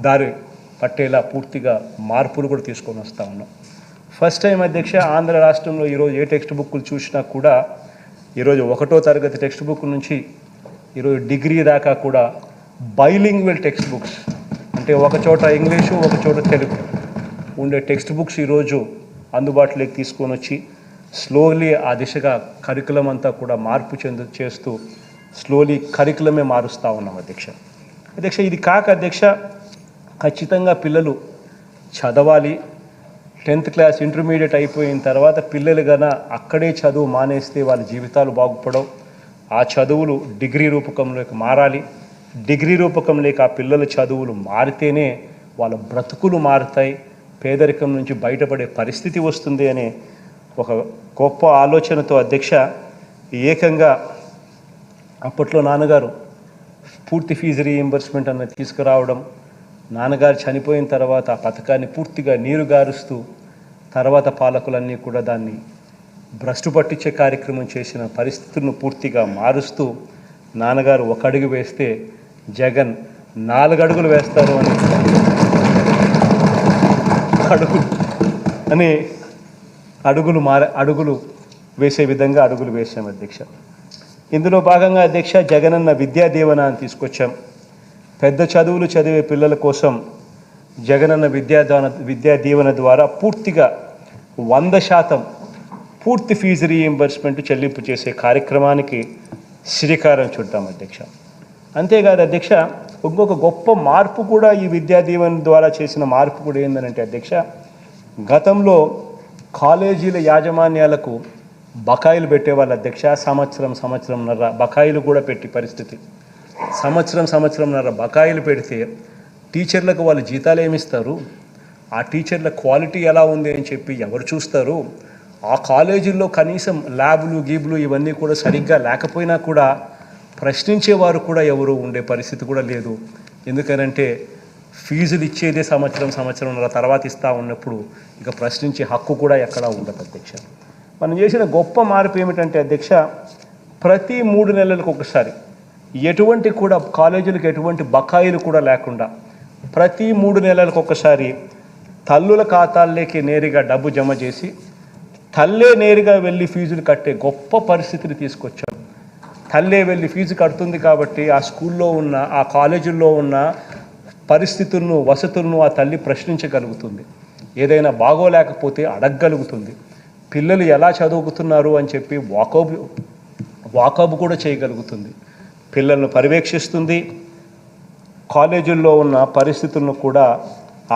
దారి పట్టేలా పూర్తిగా మార్పులు కూడా తీసుకొని వస్తూ ఉన్నాం. ఫస్ట్ టైం అధ్యక్ష, ఆంధ్ర రాష్ట్రంలో ఈరోజు ఏ టెక్స్ట్ బుక్లు చూసినా కూడా ఈరోజు 1వ తరగతి టెక్స్ట్ బుక్ నుంచి ఈరోజు డిగ్రీ దాకా కూడా బైలింగ్వల్ టెక్స్ట్ బుక్స్, అంటే ఒక చోట ఇంగ్లీషు ఒక చోట తెలుగు ఉండే టెక్స్ట్ బుక్స్ ఈరోజు అందుబాటులోకి తీసుకొని వచ్చి స్లోలీ ఆ దిశగా కరికులం అంతా కూడా మార్పు చేస్తూ స్లోలీ కరికులమే మారుస్తూ ఉన్నాం అధ్యక్ష ఇది కాక అధ్యక్ష ఖచ్చితంగా పిల్లలు చదవాలి. 10th క్లాస్ ఇంటర్మీడియట్ అయిపోయిన తర్వాత పిల్లలు గన అక్కడే చదువు మానేస్తే వాళ్ళ జీవితాలు బాగుపడవు. ఆ చదువులు డిగ్రీ రూపకంలోకి మారాలి. డిగ్రీ రూపకంలోకి ఆ పిల్లల చదువులు మారితేనే వాళ్ళ బ్రతుకులు మారుతాయి, పేదరికం నుంచి బయటపడే పరిస్థితి వస్తుంది అనే ఒక గొప్ప ఆలోచనతో అధ్యక్ష ఏకంగా అప్పట్లో నాన్నగారు పూర్తి ఫీజు రీయింబర్స్మెంట్ అన్నది తీసుకురావడం, నాన్నగారు చనిపోయిన తర్వాత ఆ పథకాన్ని పూర్తిగా నీరు గారుస్తూ తర్వాత పాలకులన్నీ కూడా దాన్ని భ్రష్టు పట్టించే కార్యక్రమం చేసిన పరిస్థితులను పూర్తిగా మారుస్తూ నాన్నగారు ఒక అడుగు వేస్తే జగన్ 4 అడుగులు వేస్తారు అని అడుగులు వేసే విధంగా అడుగులు వేసాం అధ్యక్ష. ఇందులో భాగంగా అధ్యక్ష జగనన్న విద్యా దీవెన అని తీసుకొచ్చాం. పెద్ద చదువులు చదివే పిల్లల కోసం జగనన్న విద్యా దీవెన ద్వారా పూర్తిగా 100% పూర్తి ఫీజు రీయింబర్స్మెంట్ చెల్లింపు చేసే కార్యక్రమానికి శ్రీకారం చుట్టాం అధ్యక్ష. అంతేకాదు అధ్యక్ష ఇంకొక గొప్ప మార్పు కూడా ఈ విద్యా దీవెన ద్వారా చేసిన మార్పు కూడా ఏంటంటే అధ్యక్ష గతంలో కాలేజీల యాజమాన్యాలకు బకాయిలు పెట్టేవాళ్ళు అధ్యక్ష. సంవత్సరంన్నర బకాయిలు కూడా పెట్టి పరిస్థితి. సంవత్సరంన్నర బకాయిలు పెడితే టీచర్లకు వాళ్ళు జీతాలు ఏమిస్తారు, ఆ టీచర్ల క్వాలిటీ ఎలా ఉంది అని చెప్పి ఎవరు చూస్తారు? ఆ కాలేజీల్లో కనీసం ల్యాబ్లు ఇవన్నీ కూడా సరిగ్గా లేకపోయినా కూడా ప్రశ్నించేవారు కూడా ఎవరు ఉండే పరిస్థితి కూడా లేదు. ఎందుకనంటే ఫీజులు ఇచ్చేదే సంవత్సరంన్నర తర్వాత ఇస్తూ ఉన్నప్పుడు ఇక ప్రశ్నించే హక్కు కూడా ఎక్కడా ఉండదు అధ్యక్ష. మనం చేసిన గొప్ప మార్పు ఏమిటంటే అధ్యక్ష ప్రతి 3 నెలలకు ఒకసారి ఎటువంటి కూడా కాలేజీలకు ఎటువంటి బకాయిలు కూడా లేకుండా ప్రతి 3 నెలలకు ఒకసారి తల్లుల ఖాతాల్లోకి నేరుగా డబ్బు జమ చేసి తల్లే నేరుగా వెళ్ళి ఫీజులు కట్టే గొప్ప పరిస్థితిని తీసుకొచ్చాం. తల్లే వెళ్ళి ఫీజు కడుతుంది కాబట్టి ఆ స్కూల్లో ఉన్న ఆ కాలేజీల్లో ఉన్న పరిస్థితులను వసతులను ఆ తల్లి ప్రశ్నించగలుగుతుంది, ఏదైనా బాగోలేకపోతే అడగగలుగుతుంది, పిల్లలు ఎలా చదువుకుతున్నారు అని చెప్పి వాకబు కూడా చేయగలుగుతుంది, పిల్లలను పర్యవేక్షిస్తుంది. కాలేజీల్లో ఉన్న పరిస్థితులను కూడా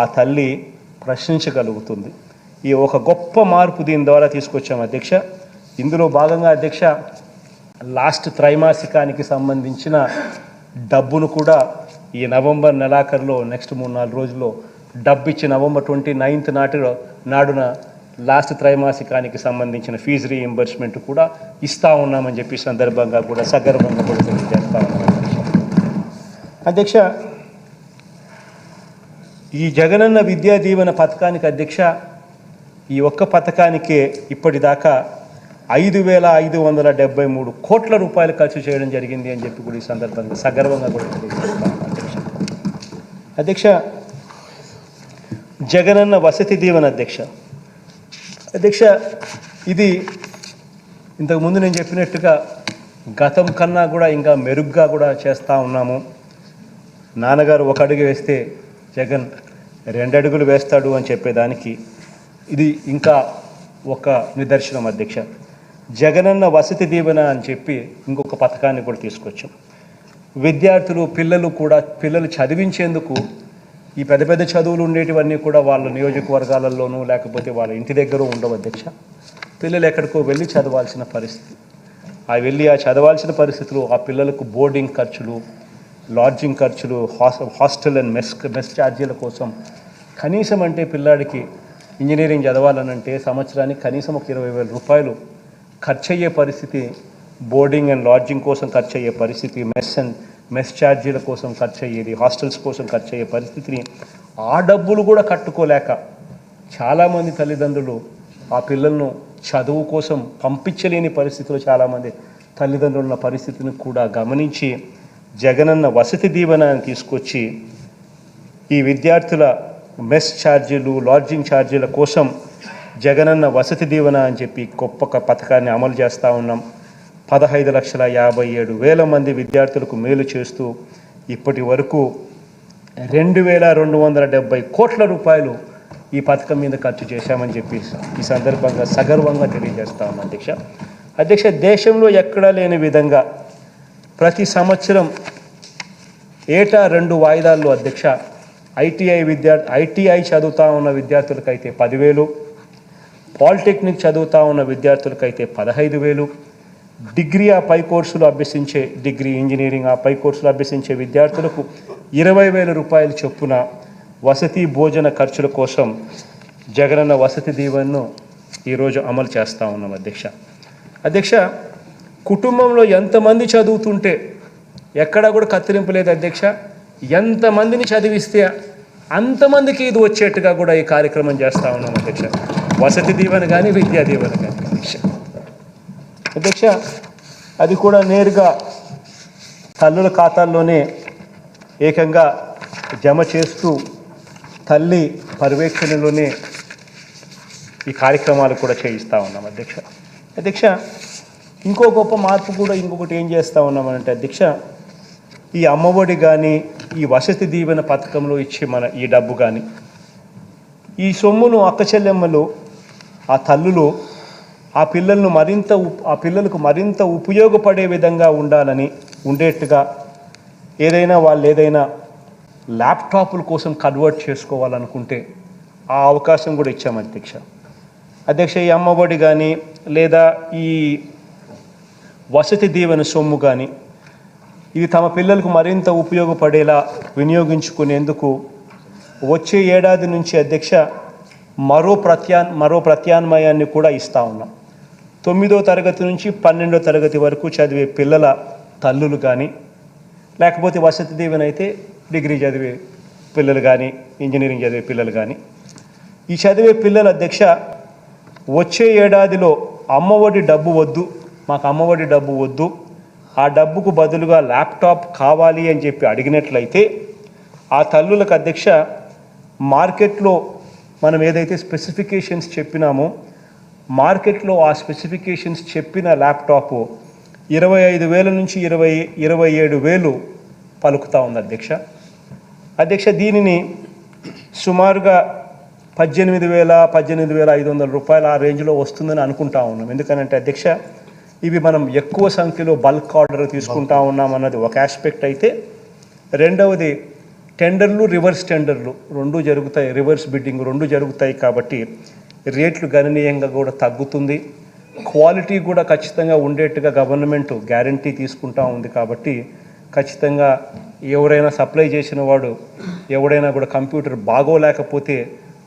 ఆ తల్లి ప్రశ్నించగలుగుతుంది. ఈ ఒక గొప్ప మార్పు దీని ద్వారా తీసుకొచ్చాం అధ్యక్ష. ఇందులో భాగంగా అధ్యక్ష లాస్ట్ త్రైమాసికానికి సంబంధించిన డబ్బును కూడా ఈ నవంబర్ నెలాఖరులో నెక్స్ట్ 3-4 రోజుల్లో డబ్బు ఇచ్చి November 29th నాడున లాస్ట్ త్రైమాసికానికి సంబంధించిన ఫీజు రీయింబర్స్మెంట్ కూడా ఇస్తూ ఉన్నామని చెప్పి సందర్భంగా కూడా సగర్వంగా కూడా తెలియజేస్తూ ఉన్నాం అధ్యక్ష. ఈ జగనన్న విద్యా దీవెన పథకానికి అధ్యక్ష ఈ ఒక్క పథకానికే ఇప్పటిదాకా 5,573 కోట్ల రూపాయలు ఖర్చు చేయడం జరిగింది అని చెప్పి కూడా ఈ సందర్భంగా సగర్వంగా కూడా తెలియజేస్తాం అధ్యక్ష. జగనన్న వసతి దీవెన అధ్యక్ష ఇది ఇంతకుముందు నేను చెప్పినట్టుగా గతం కన్నా కూడా ఇంకా మెరుగ్గా కూడా చేస్తూ ఉన్నాము. నాన్నగారు ఒక అడుగు వేస్తే జగన్ 2 అడుగులు వేస్తాడు అని చెప్పేదానికి ఇది ఇంకా ఒక నిదర్శనం అధ్యక్ష. జగనన్న వసతి దీవెన అని చెప్పి ఇంకొక పథకాన్ని కూడా తీసుకొచ్చాం. విద్యార్థులు పిల్లలు చదివించేందుకు ఈ పెద్ద చదువులు ఉండేటివన్నీ కూడా వాళ్ళ నియోజకవర్గాలలోనూ లేకపోతే వాళ్ళ ఇంటి దగ్గర ఉండవు అధ్యక్ష. పిల్లలు ఎక్కడికో వెళ్ళి చదవాల్సిన పరిస్థితి. ఆ చదవాల్సిన పరిస్థితులు ఆ పిల్లలకు బోర్డింగ్ ఖర్చులు, లాడ్జింగ్ ఖర్చులు, హాస్టల్ అండ్ మెస్ ఛార్జీల కోసం కనీసం అంటే పిల్లాడికి ఇంజనీరింగ్ చదవాలనంటే సంవత్సరానికి కనీసం ఒక 20,000 రూపాయలు ఖర్చు అయ్యే పరిస్థితి. బోర్డింగ్ అండ్ లాడ్జింగ్ కోసం ఖర్చు అయ్యే పరిస్థితి, మెస్ ఛార్జీల కోసం ఖర్చు అయ్యేది, హాస్టల్స్ కోసం ఖర్చు అయ్యే పరిస్థితిని ఆ డబ్బులు కూడా కట్టుకోలేక చాలామంది తల్లిదండ్రులు ఆ పిల్లలను చదువు కోసం పంపించలేని పరిస్థితిలో చాలామంది తల్లిదండ్రులు ఉన్న పరిస్థితిని కూడా గమనించి జగనన్న వసతి దీవెన అని తీసుకొచ్చి ఈ విద్యార్థుల మెస్ ఛార్జీలు, లాడ్జింగ్ ఛార్జీల కోసం జగనన్న వసతి దీవెన అని చెప్పి గొప్ప పథకాన్ని అమలు చేస్తూ ఉన్నాం. 15,57,000 మంది విద్యార్థులకు మేలు చేస్తూ ఇప్పటి వరకు 2,270 కోట్ల రూపాయలు ఈ పథకం మీద ఖర్చు చేశామని చెప్పి ఈ సందర్భంగా సగర్వంగా తెలియజేస్తా ఉన్నాం అధ్యక్ష. దేశంలో ఎక్కడా లేని విధంగా ప్రతి సంవత్సరం ఏటా 2 వాయిదాల్లో అధ్యక్ష ఐటీఐ చదువుతూ ఉన్న విద్యార్థులకైతే 10,000, పాలిటెక్నిక్ చదువుతూ ఉన్న విద్యార్థులకైతే 15,000, డిగ్రీ ఆ పై కోర్సులు అభ్యసించే డిగ్రీ ఇంజనీరింగ్ ఆ పై కోర్సులు అభ్యసించే విద్యార్థులకు 20,000 రూపాయల చొప్పున వసతి భోజన ఖర్చుల కోసం జగనన్న వసతి దీవెనను ఈరోజు అమలు చేస్తూ ఉన్నాం అధ్యక్ష. కుటుంబంలో ఎంతమంది చదువుతుంటే ఎక్కడా కూడా కత్తిరింపు లేదు అధ్యక్ష. ఎంతమందిని చదివిస్తే అంతమందికి ఇది వచ్చేట్టుగా కూడా ఈ కార్యక్రమం చేస్తూ ఉన్నాం అధ్యక్ష. వసతి దీవెన కానీ విద్యా దీవెన కానీ అధ్యక్ష. అది కూడా నేరుగా తల్లుల ఖాతాల్లోనే ఏకంగా జమ చేస్తూ తల్లి పర్యవేక్షణలోనే ఈ కార్యక్రమాలు కూడా చేయిస్తూ ఉన్నాం అధ్యక్ష. ఇంకో గొప్ప మార్పు కూడా ఇంకొకటి ఏం చేస్తూ ఉన్నామంటే అధ్యక్ష, ఈ అమ్మఒడి కానీ ఈ వసతి దీవెన పథకంలో ఇచ్చే మన ఈ డబ్బు కానీ ఈ సొమ్మును అక్క చెల్లెమ్మలు ఆ తల్లులు ఆ పిల్లలకు మరింత ఉపయోగపడే విధంగా ఉండేట్టుగా వాళ్ళు ఏదైనా ల్యాప్టాప్ల కోసం కన్వర్ట్ చేసుకోవాలనుకుంటే ఆ అవకాశం కూడా ఇచ్చాము అధ్యక్ష. ఈ అమ్మఒడి కానీ లేదా ఈ వసతి దీవెన సొమ్ము కానీ ఇది తమ పిల్లలకు మరింత ఉపయోగపడేలా వినియోగించుకునేందుకు వచ్చే ఏడాది నుంచి అధ్యక్ష మరో ప్రత్యామ్నాయాన్ని కూడా ఇస్తూ ఉన్నాం. 9వ తరగతి నుంచి 12వ తరగతి వరకు చదివే పిల్లల తల్లులు కానీ లేకపోతే వసతి దీవెన అయితే డిగ్రీ చదివే పిల్లలు కానీ ఇంజనీరింగ్ చదివే పిల్లలు కానీ ఈ చదివే పిల్లలు అధ్యక్ష వచ్చే ఏడాదిలో అమ్మఒడి డబ్బు వద్దు, మాకు అమ్మఒడి డబ్బు వద్దు, ఆ డబ్బుకు బదులుగా ల్యాప్టాప్ కావాలి అని చెప్పి అడిగినట్లయితే ఆ తల్లులకు అధ్యక్ష మార్కెట్లో మనం ఏదైతే స్పెసిఫికేషన్స్ చెప్పినామో మార్కెట్లో ఆ స్పెసిఫికేషన్స్ చెప్పిన ల్యాప్టాప్ 25,000 నుంచి 27,000 పలుకుతూ ఉంది అధ్యక్ష. దీనిని సుమారుగా 18,500 రూపాయలు ఆ రేంజ్లో వస్తుందని అనుకుంటా ఉన్నాం. ఎందుకనంటే అధ్యక్ష ఇవి మనం ఎక్కువ సంఖ్యలో బల్క్ ఆర్డర్ తీసుకుంటా ఉన్నాం అన్నది ఒక ఆస్పెక్ట్ అయితే, రెండవది టెండర్లు రివర్స్ టెండర్లు రెండూ జరుగుతాయి, రివర్స్ బిడ్డింగ్ రెండూ జరుగుతాయి కాబట్టి రేట్లు గణనీయంగా కూడా తగ్గుతుంది. క్వాలిటీ కూడా ఖచ్చితంగా ఉండేట్టుగా గవర్నమెంట్ గ్యారంటీ తీసుకుంటా ఉంది కాబట్టి ఖచ్చితంగా ఎవరైనా సప్లై చేసిన వాడు ఎవడైనా కూడా కంప్యూటర్ బాగోలేకపోతే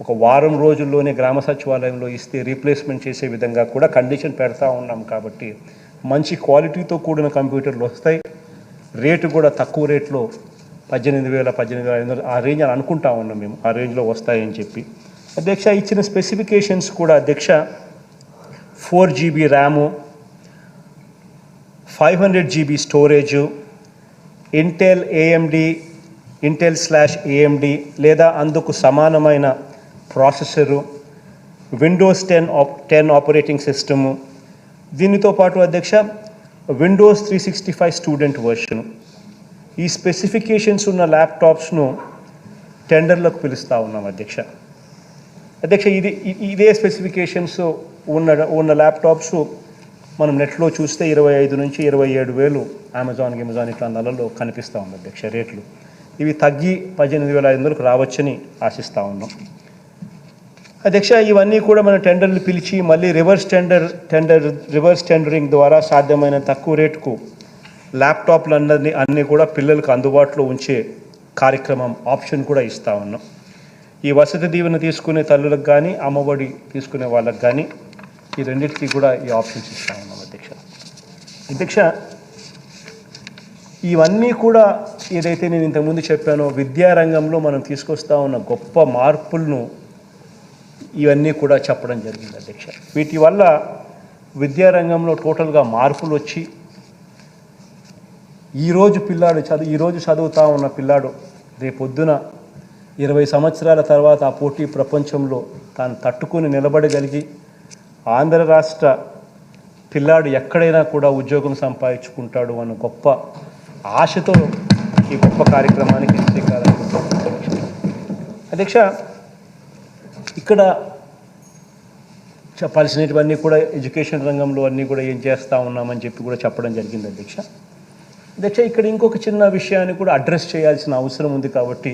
ఒక వారం రోజుల్లోనే గ్రామ సచివాలయంలో ఇస్తే రీప్లేస్మెంట్ చేసే విధంగా కూడా కండిషన్ పెడతా ఉన్నాం కాబట్టి మంచి క్వాలిటీతో కూడిన కంప్యూటర్లు వస్తాయి. రేటు కూడా తక్కువ రేట్లో 18,000 18,500 ఆ రేంజ్ అని అనుకుంటా ఉన్నాం మేము, ఆ రేంజ్లో వస్తాయని చెప్పి అధ్యక్ష. ఇచ్చిన స్పెసిఫికేషన్స్ కూడా అధ్యక్ష 4 GB ర్యాము, 500 GB స్టోరేజు, ఇంటెల్/AMD లేదా అందుకు సమానమైన ప్రాసెసరు, విండోస్ 10 ఆపరేటింగ్ సిస్టము, దీనితో పాటు అధ్యక్ష విండోస్ 365 స్టూడెంట్ వర్షను. ఈ స్పెసిఫికేషన్స్ ఉన్న ల్యాప్టాప్స్ను టెండర్లకు పిలుస్తూ ఉన్నాం అధ్యక్ష. ఇదే స్పెసిఫికేషన్స్ ఉన్న ల్యాప్టాప్స్ మనం నెట్లో చూస్తే 25 నుంచి 27,000 అమెజాన్ ఇట్లా నెలలో కనిపిస్తూ ఉంది అధ్యక్ష రేట్లు. ఇవి తగ్గి 18,500కు రావచ్చని ఆశిస్తూ ఉన్నాం అధ్యక్ష. ఇవన్నీ కూడా మన టెండర్లు పిలిచి మళ్ళీ రివర్స్ టెండరింగ్ ద్వారా సాధ్యమైన తక్కువ రేటుకు ల్యాప్టాప్లు అన్నీ కూడా పిల్లలకు అందుబాటులో ఉంచే కార్యక్రమం ఆప్షన్ కూడా ఇస్తూ ఉన్నాం. ఈ వసతి దీవెన తీసుకునే తల్లులకు కానీ అమ్మఒడి తీసుకునే వాళ్ళకి కానీ ఈ రెండింటికి కూడా ఈ ఆప్షన్స్ ఇస్తూ ఉన్నాం అధ్యక్ష. ఇవన్నీ కూడా ఏదైతే నేను ఇంతకుముందు చెప్పానో విద్యారంగంలో మనం తీసుకొస్తా ఉన్న గొప్ప మార్పులను ఇవన్నీ కూడా చెప్పడం జరిగింది అధ్యక్ష. వీటి వల్ల విద్యారంగంలో టోటల్గా మార్పులు వచ్చి ఈరోజు చదువుతూ ఉన్న పిల్లాడు రేపొద్దున 20 సంవత్సరాల తర్వాత ఆ పోటీ ప్రపంచంలో తాను తట్టుకుని నిలబడగలిగి ఆంధ్ర రాష్ట్ర పిల్లాడు ఎక్కడైనా కూడా ఉద్యోగం సంపాదించుకుంటాడు అన్న గొప్ప ఆశతో ఈ గొప్ప కార్యక్రమానికి శ్రీకారం అధ్యక్ష. ఇక్కడ చెప్పాల్సినటువన్నీ కూడా ఎడ్యుకేషన్ రంగంలో అన్నీ కూడా ఏం చేస్తూ ఉన్నామని చెప్పి కూడా చెప్పడం జరిగింది అధ్యక్ష. ఇక్కడ ఇంకొక చిన్న విషయాన్ని కూడా అడ్రస్ చేయాల్సిన అవసరం ఉంది కాబట్టి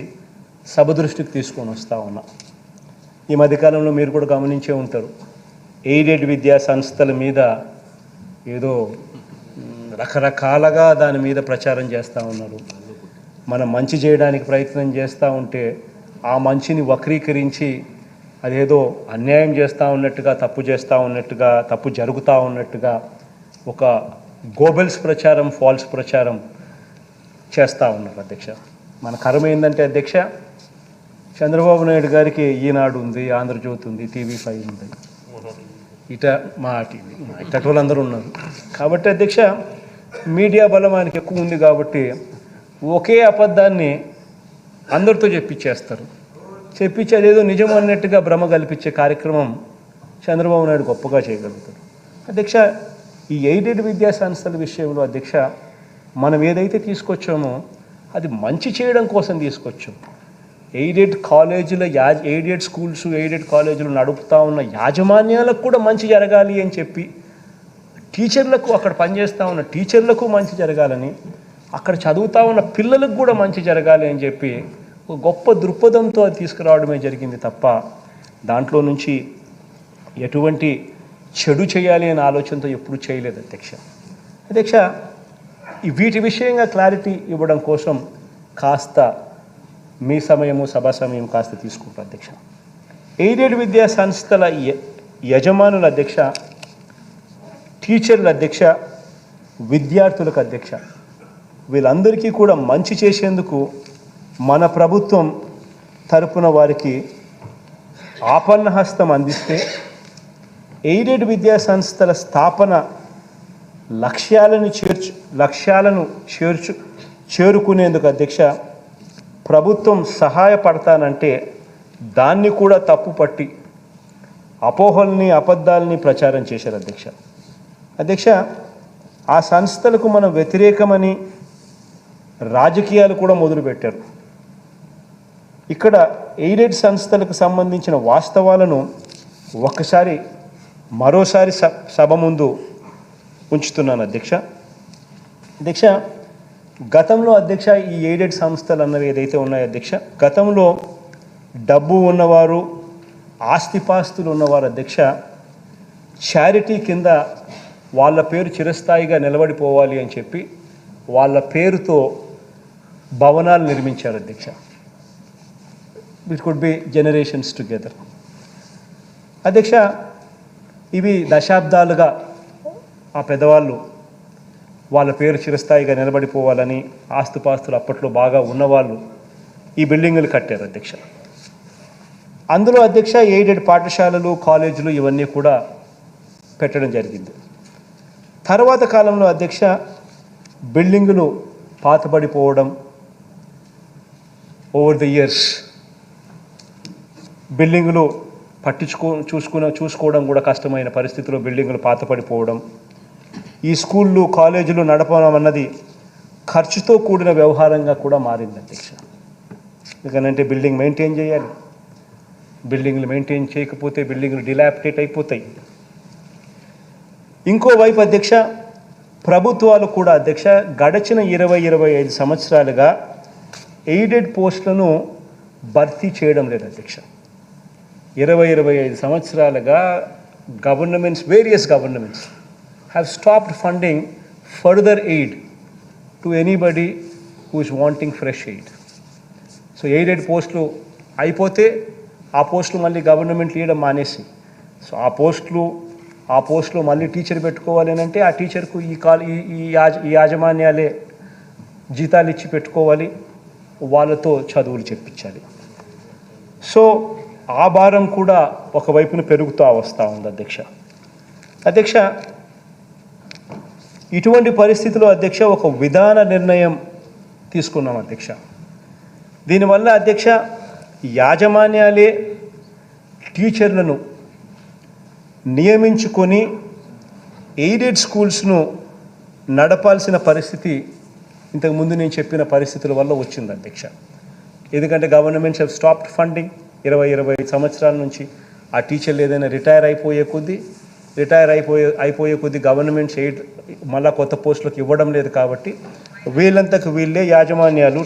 సభ దృష్టికి తీసుకొని వస్తూ ఉన్నా. ఈ మధ్యకాలంలో మీరు కూడా గమనించే ఉంటారు, ఎయిడెడ్ విద్యా సంస్థల మీద ఏదో రకరకాలుగా దాని మీద ప్రచారం చేస్తూ ఉన్నారు. మనం మంచి చేయడానికి ప్రయత్నం చేస్తూ ఉంటే ఆ మంచిని వక్రీకరించి అదేదో అన్యాయం చేస్తూ ఉన్నట్టుగా, తప్పు చేస్తూ ఉన్నట్టుగా, తప్పు జరుగుతూ ఉన్నట్టుగా ఒక గోబెల్స్ ప్రచారం, ఫాల్స్ ప్రచారం చేస్తూ ఉన్నారు అధ్యక్ష. మన కర్మ ఏంటంటే అధ్యక్ష, చంద్రబాబు నాయుడు గారికి ఈనాడు ఉంది, ఆంధ్రజ్యోతి ఉంది, TV5 ఉంది, ఇట మా టీవీ, ఇటు వాళ్ళందరూ ఉన్నారు కాబట్టి అధ్యక్ష మీడియా బలం ఆయనకి ఎక్కువ ఉంది కాబట్టి ఒకే అబద్ధాన్ని అందరితో చెప్పించేస్తారు. చెప్పించి అదేదో నిజం అన్నట్టుగా భ్రమ కల్పించే కార్యక్రమం చంద్రబాబు నాయుడు గొప్పగా చేయగలుగుతారు అధ్యక్ష. ఈ ఎయిడెడ్ విద్యా సంస్థల విషయంలో అధ్యక్ష మనం ఏదైతే తీసుకొచ్చామో అది మంచి చేయడం కోసం తీసుకొచ్చాం. ఎయిడెడ్ కాలేజీల ఎయిడెడ్ స్కూల్స్, ఎయిడెడ్ కాలేజీలు నడుపుతూ ఉన్న యాజమాన్యాలకు కూడా మంచి జరగాలి అని చెప్పి, టీచర్లకు, అక్కడ పనిచేస్తూ ఉన్న టీచర్లకు మంచి జరగాలని, అక్కడ చదువుతూ ఉన్న పిల్లలకు కూడా మంచి జరగాలి అని చెప్పి ఒక గొప్ప దృక్పథంతో అది తీసుకురావడమే జరిగింది తప్ప దాంట్లో నుంచి ఎటువంటి చెడు చేయాలి అనే ఆలోచనతో ఎప్పుడూ చేయలేదు అధ్యక్ష. వీటి విషయంగా క్లారిటీ ఇవ్వడం కోసం కాస్త మీ సమయము, సభా సమయం కాస్త తీసుకుంటాం అధ్యక్ష. ఎయిడెడ్ విద్యా సంస్థల యజమానుల అధ్యక్ష, టీచర్ల అధ్యక్ష, విద్యార్థులకు అధ్యక్ష, వీళ్ళందరికీ కూడా మంచి చేసేందుకు మన ప్రభుత్వం తరపున వారికి ఆపన్నహస్తం అందిస్తే ఎయిడెడ్ విద్యా సంస్థల స్థాపన లక్ష్యాలను చేరుకునేందుకు అధ్యక్ష ప్రభుత్వం సహాయపడతానంటే దాన్ని కూడా తప్పుపట్టి అపోహల్ని, అబద్ధాలని ప్రచారం చేశారు అధ్యక్ష. ఆ సంస్థలకు మనం వ్యతిరేకమని రాజకీయాలు కూడా మొదలుపెట్టారు. ఇక్కడ ఎయిడెడ్ సంస్థలకు సంబంధించిన వాస్తవాలను మరోసారి సభ ముందు ఉంచుతున్నాను అధ్యక్ష. గతంలో అధ్యక్ష ఈ ఎయిడెడ్ సంస్థలు అన్నవి ఏదైతే ఉన్నాయో అధ్యక్ష, గతంలో డబ్బు ఉన్నవారు, ఆస్తిపాస్తులు ఉన్నవారు అధ్యక్ష చారిటీ కింద వాళ్ళ పేరు చిరస్థాయిగా నిలబడిపోవాలి అని చెప్పి వాళ్ళ పేరుతో భవనాలు నిర్మించారు అధ్యక్ష. It could be generations together అధ్యక్ష. ఇవి దశాబ్దాలుగా ఆ పెద్దవాళ్ళు వాళ్ళ పేరు చిరస్థాయిగా నిలబడిపోవాలని, ఆస్తుపాస్తులు అప్పట్లో బాగా ఉన్నవాళ్ళు ఈ బిల్డింగులు కట్టారు అధ్యక్ష. అందులో అధ్యక్ష ఎయిడెడ్ పాఠశాలలు, కాలేజీలు ఇవన్నీ కూడా పెట్టడం జరిగింది. తర్వాత కాలంలో అధ్యక్ష బిల్డింగులు పాతబడిపోవడం, ఓవర్ ది ఇయర్స్ బిల్డింగులు చూసుకోవడం కూడా కష్టమైన పరిస్థితిలో బిల్డింగులు పాతపడిపోవడం, ఈ స్కూళ్ళు, కాలేజీలు నడపడం అన్నది ఖర్చుతో కూడిన వ్యవహారంగా కూడా మారింది అధ్యక్ష. ఎందుకంటే బిల్డింగ్ మెయింటైన్ చేయాలి, బిల్డింగ్లు మెయింటైన్ చేయకపోతే బిల్డింగ్లు డిలాపిటేట్ అయిపోతాయి. ఇంకోవైపు అధ్యక్ష ప్రభుత్వాలు కూడా అధ్యక్ష గడిచిన 20-25 సంవత్సరాలుగా ఎయిడెడ్ పోస్టులను భర్తీ చేయడం లేదు అధ్యక్ష. 20-25 సంవత్సరాలుగా various governments have stopped funding further aid to anybody who is wanting fresh aid. So aided పోస్టులు అయిపోతే ఆ పోస్టులు మళ్ళీ గవర్నమెంట్ ఇవ్వడం మానేసి, సో ఆ పోస్టులు మళ్ళీ టీచర్ పెట్టుకోవాలి అని అంటే ఆ టీచర్కు ఈ యాజమాన్యాలే జీతాలు ఇచ్చి పెట్టుకోవాలి, వాళ్ళతో చదువులు చెప్పించాలి. సో ఆ భారం కూడా ఒకవైపున పెరుగుతూ వస్తూ ఉంది అధ్యక్ష. ఇటువంటి పరిస్థితిలో అధ్యక్ష ఒక విధాన నిర్ణయం తీసుకున్నాం అధ్యక్ష. దీనివల్ల అధ్యక్ష యాజమాన్యాలే టీచర్లను నియమించుకొని ఎయిడెడ్ స్కూల్స్ను నడపాల్సిన పరిస్థితి ఇంతకుముందు నేను చెప్పిన పరిస్థితుల వల్ల వచ్చింది అధ్యక్ష. ఎందుకంటే గవర్నమెంట్స్ హ్యావ్ స్టాప్డ్ ఫండింగ్, 25 సంవత్సరాల నుంచి ఆ టీచర్లు ఏదైనా రిటైర్ అయిపోయే కొద్దీ గవర్నమెంట్ ఎయిడ్ మళ్ళీ కొత్త పోస్టులకు ఇవ్వడం లేదు కాబట్టి వీళ్ళంతకు వీళ్ళే యాజమాన్యాలు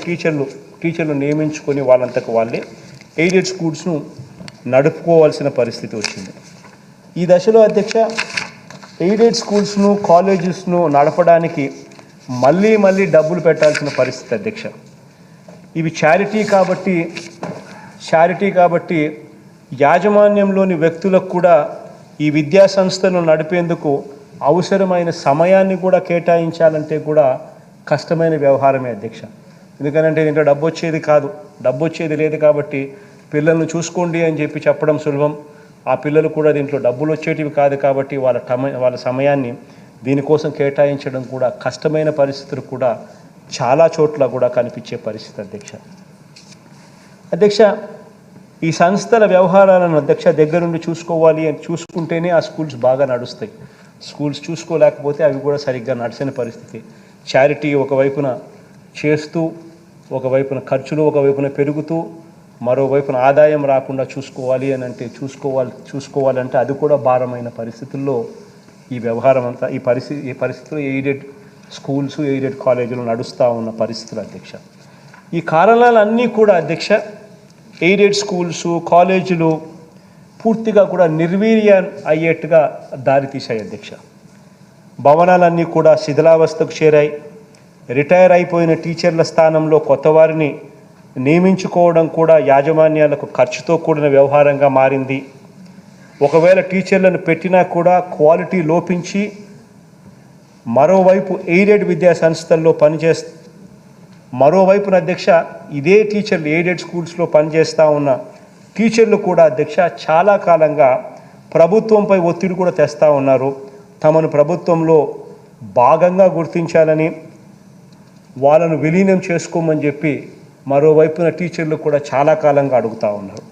టీచర్లు నియమించుకొని వాళ్ళంతకు వాళ్ళే ఎయిడెడ్ స్కూల్స్ను నడుపుకోవాల్సిన పరిస్థితి వచ్చింది. ఈ దశలో అధ్యక్ష ఎయిడెడ్ స్కూల్స్ను కాలేజెస్ను నడపడానికి మళ్ళీ డబ్బులు పెట్టాల్సిన పరిస్థితి అధ్యక్ష. ఇవి చారిటీ కాబట్టి యాజమాన్యంలోని వ్యక్తులకు కూడా ఈ విద్యా సంస్థను నడిపేందుకు అవసరమైన సమయాన్ని కూడా కేటాయించాలంటే కూడా కష్టమైన వ్యవహారమే అధ్యక్ష. ఎందుకనంటే దీంట్లో డబ్బు వచ్చేది లేదు కాబట్టి పిల్లల్ని చూసుకోండి అని చెప్పి చెప్పడం సులభం. ఆ పిల్లలు కూడా దీంట్లో డబ్బులు వచ్చేటివి కాదు కాబట్టి వాళ్ళ సమయాన్ని దీనికోసం కేటాయించడం కూడా కష్టమైన పరిస్థితులు కూడా చాలా చోట్ల కూడా కనిపించే పరిస్థితి అధ్యక్ష. ఈ సంస్థల వ్యవహారాలను అధ్యక్ష దగ్గరుండి చూసుకుంటేనే ఆ స్కూల్స్ బాగా నడుస్తాయి. స్కూల్స్ చూసుకోలేకపోతే అవి కూడా సరిగ్గా నడిచిన పరిస్థితి. చారిటీ ఒకవైపున చేస్తూ ఒకవైపున ఖర్చులు ఒకవైపున పెరుగుతూ మరోవైపున ఆదాయం రాకుండా చూసుకోవాలంటే అది కూడా భారమైన పరిస్థితుల్లో ఈ వ్యవహారం అంతా ఈ పరిస్థితుల్లో ఎయిడెడ్ స్కూల్స్ ఎయిడెడ్ కాలేజీలు నడుస్తూ ఉన్న పరిస్థితులు అధ్యక్ష. ఈ కారణాలన్నీ కూడా అధ్యక్ష ఎయిడెడ్ స్కూల్స్ కాలేజీలు పూర్తిగా కూడా నిర్వీర్యం అయ్యేట్టుగా దారితీశాయి అధ్యక్ష. భవనాలన్నీ కూడా శిథిలావస్థకు చేరాయి. రిటైర్ అయిపోయిన టీచర్ల స్థానంలో కొత్త వారిని నియమించుకోవడం కూడా యాజమాన్యాలకు ఖర్చుతో కూడిన వ్యవహారంగా మారింది. ఒకవేళ టీచర్లను పెట్టినా కూడా క్వాలిటీ లోపించి మరోవైపు ఎయిడెడ్ విద్యా సంస్థల్లో మరోవైపున అధ్యక్ష ఇదే టీచర్లు ఎయిడెడ్ స్కూల్స్లో పనిచేస్తూ ఉన్న టీచర్లు కూడా అధ్యక్ష చాలా కాలంగా ప్రభుత్వంపై ఒత్తిడి కూడా తెస్తూ ఉన్నారు. తమను ప్రభుత్వంలో భాగంగా గుర్తించాలని వాళ్ళను విలీనం చేసుకోమని చెప్పి మరోవైపున టీచర్లు కూడా చాలా కాలంగా అడుగుతూ ఉన్నారు.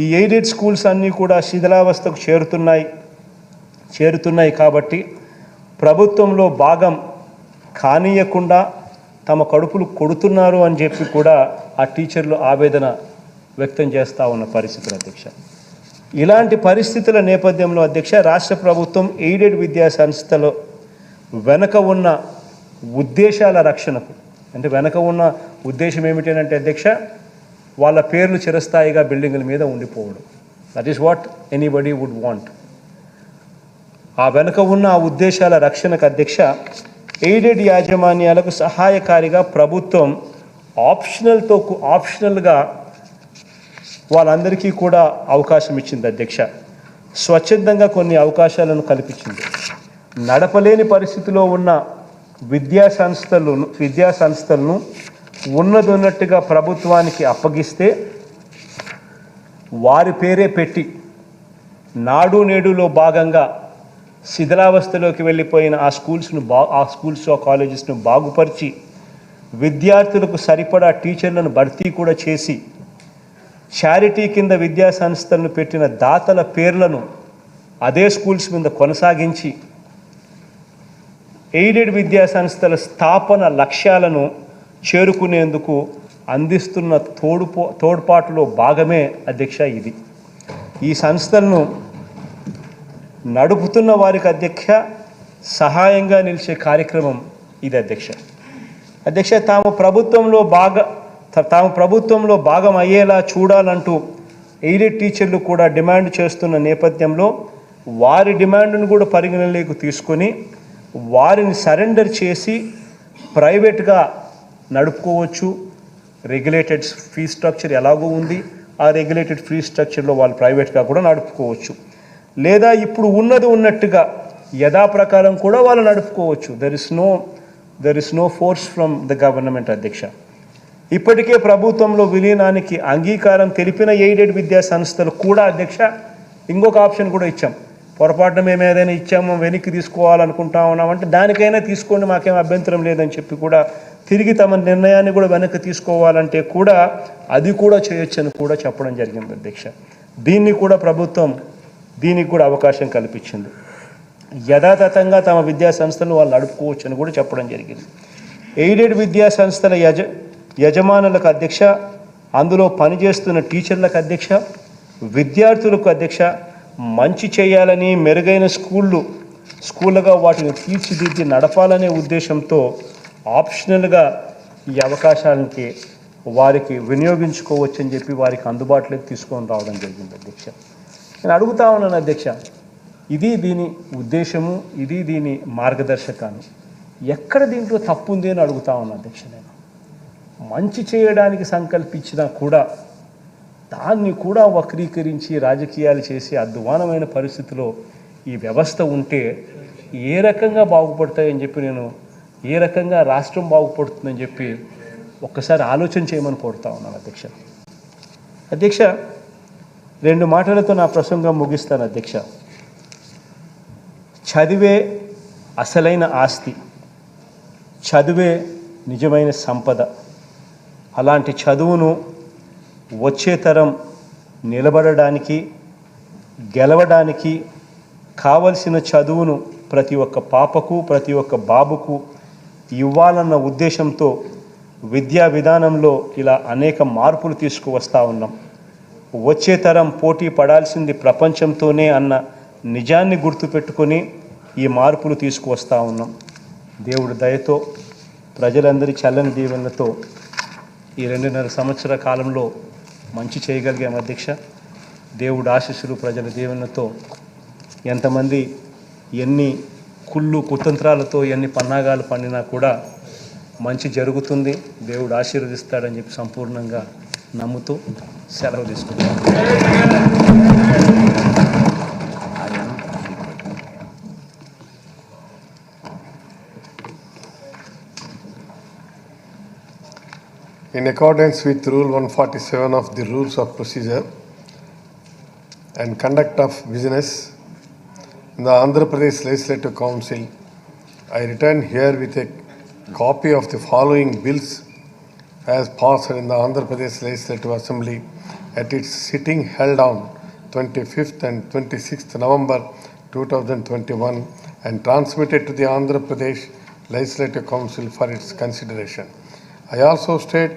ఈ ఎయిడెడ్ స్కూల్స్ అన్నీ కూడా శిథిలావస్థకు చేరుతున్నాయి కాబట్టి ప్రభుత్వంలో భాగం కానీయకుండా తమ కడుపులు కొడుతున్నారు అని చెప్పి కూడా ఆ టీచర్లు ఆవేదన వ్యక్తం చేస్తూ ఉన్న పరిస్థితులు అధ్యక్ష. ఇలాంటి పరిస్థితుల నేపథ్యంలో అధ్యక్ష రాష్ట్ర ప్రభుత్వం ఎయిడెడ్ విద్యా సంస్థలో వెనక ఉన్న ఉద్దేశాల రక్షణకు వెనక ఉన్న ఉద్దేశం ఏమిటంటే అధ్యక్ష వాళ్ళ పేర్లు చిరస్థాయిగా బిల్డింగుల మీద ఉండిపోవడం. That is what anybody would want. ఆ వెనక ఉన్న ఆ ఉద్దేశాల రక్షణకు అధ్యక్ష ఎయిడెడ్ యాజమాన్యాలకు సహాయకారిగా ప్రభుత్వం ఆప్షనల్గా వాళ్ళందరికీ కూడా అవకాశం ఇచ్చింది అధ్యక్ష. స్వచ్ఛందంగా కొన్ని అవకాశాలను కల్పించింది. నడపలేని పరిస్థితిలో ఉన్న విద్యా సంస్థలను ఉన్నట్టుగా ప్రభుత్వానికి అప్పగిస్తే వారి పేరే పెట్టి నాడు నేడులో భాగంగా శిథిలావస్థలోకి వెళ్ళిపోయిన ఆ స్కూల్స్ కాలేజెస్ను బాగుపరిచి విద్యార్థులకు సరిపడా టీచర్లను భర్తీ కూడా చేసి చారిటీ కింద విద్యా సంస్థలను పెట్టిన దాతల పేర్లను అదే స్కూల్స్ మీద కొనసాగించి ఎయిడెడ్ విద్యా సంస్థల స్థాపన లక్ష్యాలను చేరుకునేందుకు అందిస్తున్న తోడ్పాటులో భాగమే అధ్యక్ష ఇది. ఈ సంస్థలను నడుపుతున్న వారికి అధ్యక్ష సహాయంగా నిలిచే కార్యక్రమం ఇది అధ్యక్ష. తాము ప్రభుత్వంలో భాగం అయ్యేలా చూడాలంటూ ఎయిడెడ్ టీచర్లు కూడా డిమాండ్ చేస్తున్న నేపథ్యంలో వారి డిమాండ్ను కూడా పరిగణలోకి తీసుకొని వారిని సరెండర్ చేసి ప్రైవేట్గా నడుపుకోవచ్చు. రెగ్యులేటెడ్ ఫీ స్ట్రక్చర్ ఎలాగో ఉంది, ఆ రెగ్యులేటెడ్ ఫీ స్ట్రక్చర్లో వాళ్ళు ప్రైవేట్గా కూడా నడుపుకోవచ్చు. లేదా ఇప్పుడు ఉన్నట్టుగా యథాప్రకారం కూడా వాళ్ళు నడుపుకోవచ్చు. There is no force from the government అధ్యక్ష. ఇప్పటికే ప్రభుత్వంలో విలీనానికి అంగీకారం తెలిపిన ఎయిడెడ్ విద్యా సంస్థలు కూడా అధ్యక్ష ఇంకొక ఆప్షన్ కూడా ఇచ్చాం. పొరపాటున మేము ఏదైనా ఇచ్చాము వెనక్కి తీసుకోవాలనుకుంటా ఉన్నామంటే దానికైనా తీసుకోండి, మాకేం అభ్యంతరం లేదని చెప్పి కూడా తిరిగి తమ నిర్ణయాన్ని కూడా వెనక్కి తీసుకోవాలంటే కూడా అది కూడా చేయొచ్చని కూడా చెప్పడం జరిగింది అధ్యక్ష. దీనికి కూడా అవకాశం కల్పించింది. యథాతథంగా తమ విద్యా సంస్థలు వాళ్ళు నడుపుకోవచ్చు అని కూడా చెప్పడం జరిగింది. ఎయిడెడ్ విద్యా సంస్థల యజమానులకు అధ్యక్ష అందులో పనిచేస్తున్న టీచర్లకు అధ్యక్ష, విద్యార్థులకు అధ్యక్ష, మంచి చేయాలని మెరుగైన స్కూళ్ళగా వాటిని తీర్చిదిద్ది నడపాలనే ఉద్దేశంతో ఆప్షనల్గా ఈ అవకాశాలకి వారికి వినియోగించుకోవచ్చని చెప్పి వారికి అందుబాటులోకి తీసుకొని రావడం జరిగింది అధ్యక్ష. నేను అడుగుతా ఉన్నాను అధ్యక్ష, ఇది దీని ఉద్దేశము, ఇది దీని మార్గదర్శకాలు, ఎక్కడ దీంట్లో తప్పు ఉంది అని అడుగుతా ఉన్నాను అధ్యక్ష. నేను మంచి చేయడానికి సంకల్పించినా కూడా దాన్ని కూడా వక్రీకరించి రాజకీయాలు చేసి అధ్వానమైన పరిస్థితిలో ఈ వ్యవస్థ ఉంటే ఏ రకంగా బాగుపడతాయని చెప్పి ఏ రకంగా రాష్ట్రం బాగుపడుతుందని చెప్పి ఒక్కసారి ఆలోచన చేయమని కోరుతా ఉన్నాను అధ్యక్ష. అధ్యక్ష, 2 మాటలతో నా ప్రసంగం ముగిస్తాను అధ్యక్ష. చదివే అసలైన ఆస్తి, చదువే నిజమైన సంపద. అలాంటి చదువును వచ్చే తరం నిలబడడానికి, గెలవడానికి కావలసిన చదువును ప్రతి ఒక్క పాపకు, ప్రతి ఒక్క బాబుకు ఇవ్వాలన్న ఉద్దేశంతో విద్యా విధానంలో ఇలా అనేక మార్పులు తీసుకువస్తూ ఉన్నాం. వచ్చే తరం పోటీ పడాల్సింది ప్రపంచంతోనే అన్న నిజాన్ని గుర్తుపెట్టుకొని ఈ మార్పులు తీసుకువస్తూ ఉన్నాం. దేవుడి దయతో, ప్రజలందరి చల్లని దీవెనలతో ఈ 2.5 సంవత్సర కాలంలో మంచి చేయగలిగాం అధ్యక్ష. దేవుడి ఆశీస్సులు, ప్రజల దీవెనలతో ఎంతమంది ఎన్ని కుతంత్రాలతో ఎన్ని పన్నాగాలు పండినా కూడా మంచి జరుగుతుంది, దేవుడు ఆశీర్వదిస్తాడని చెప్పి సంపూర్ణంగా నమ్ముతూ సెలవు తీసుకుంటాను. In accordance with Rule 147 of the Rules of Procedure and Conduct of Business in the Andhra Pradesh Legislative Council, I return here with a copy of the following bills as passed in the Andhra Pradesh Legislative Assembly at its sitting held on 25th and 26th November 2021 and transmitted to the Andhra Pradesh Legislative Council for its consideration. I also state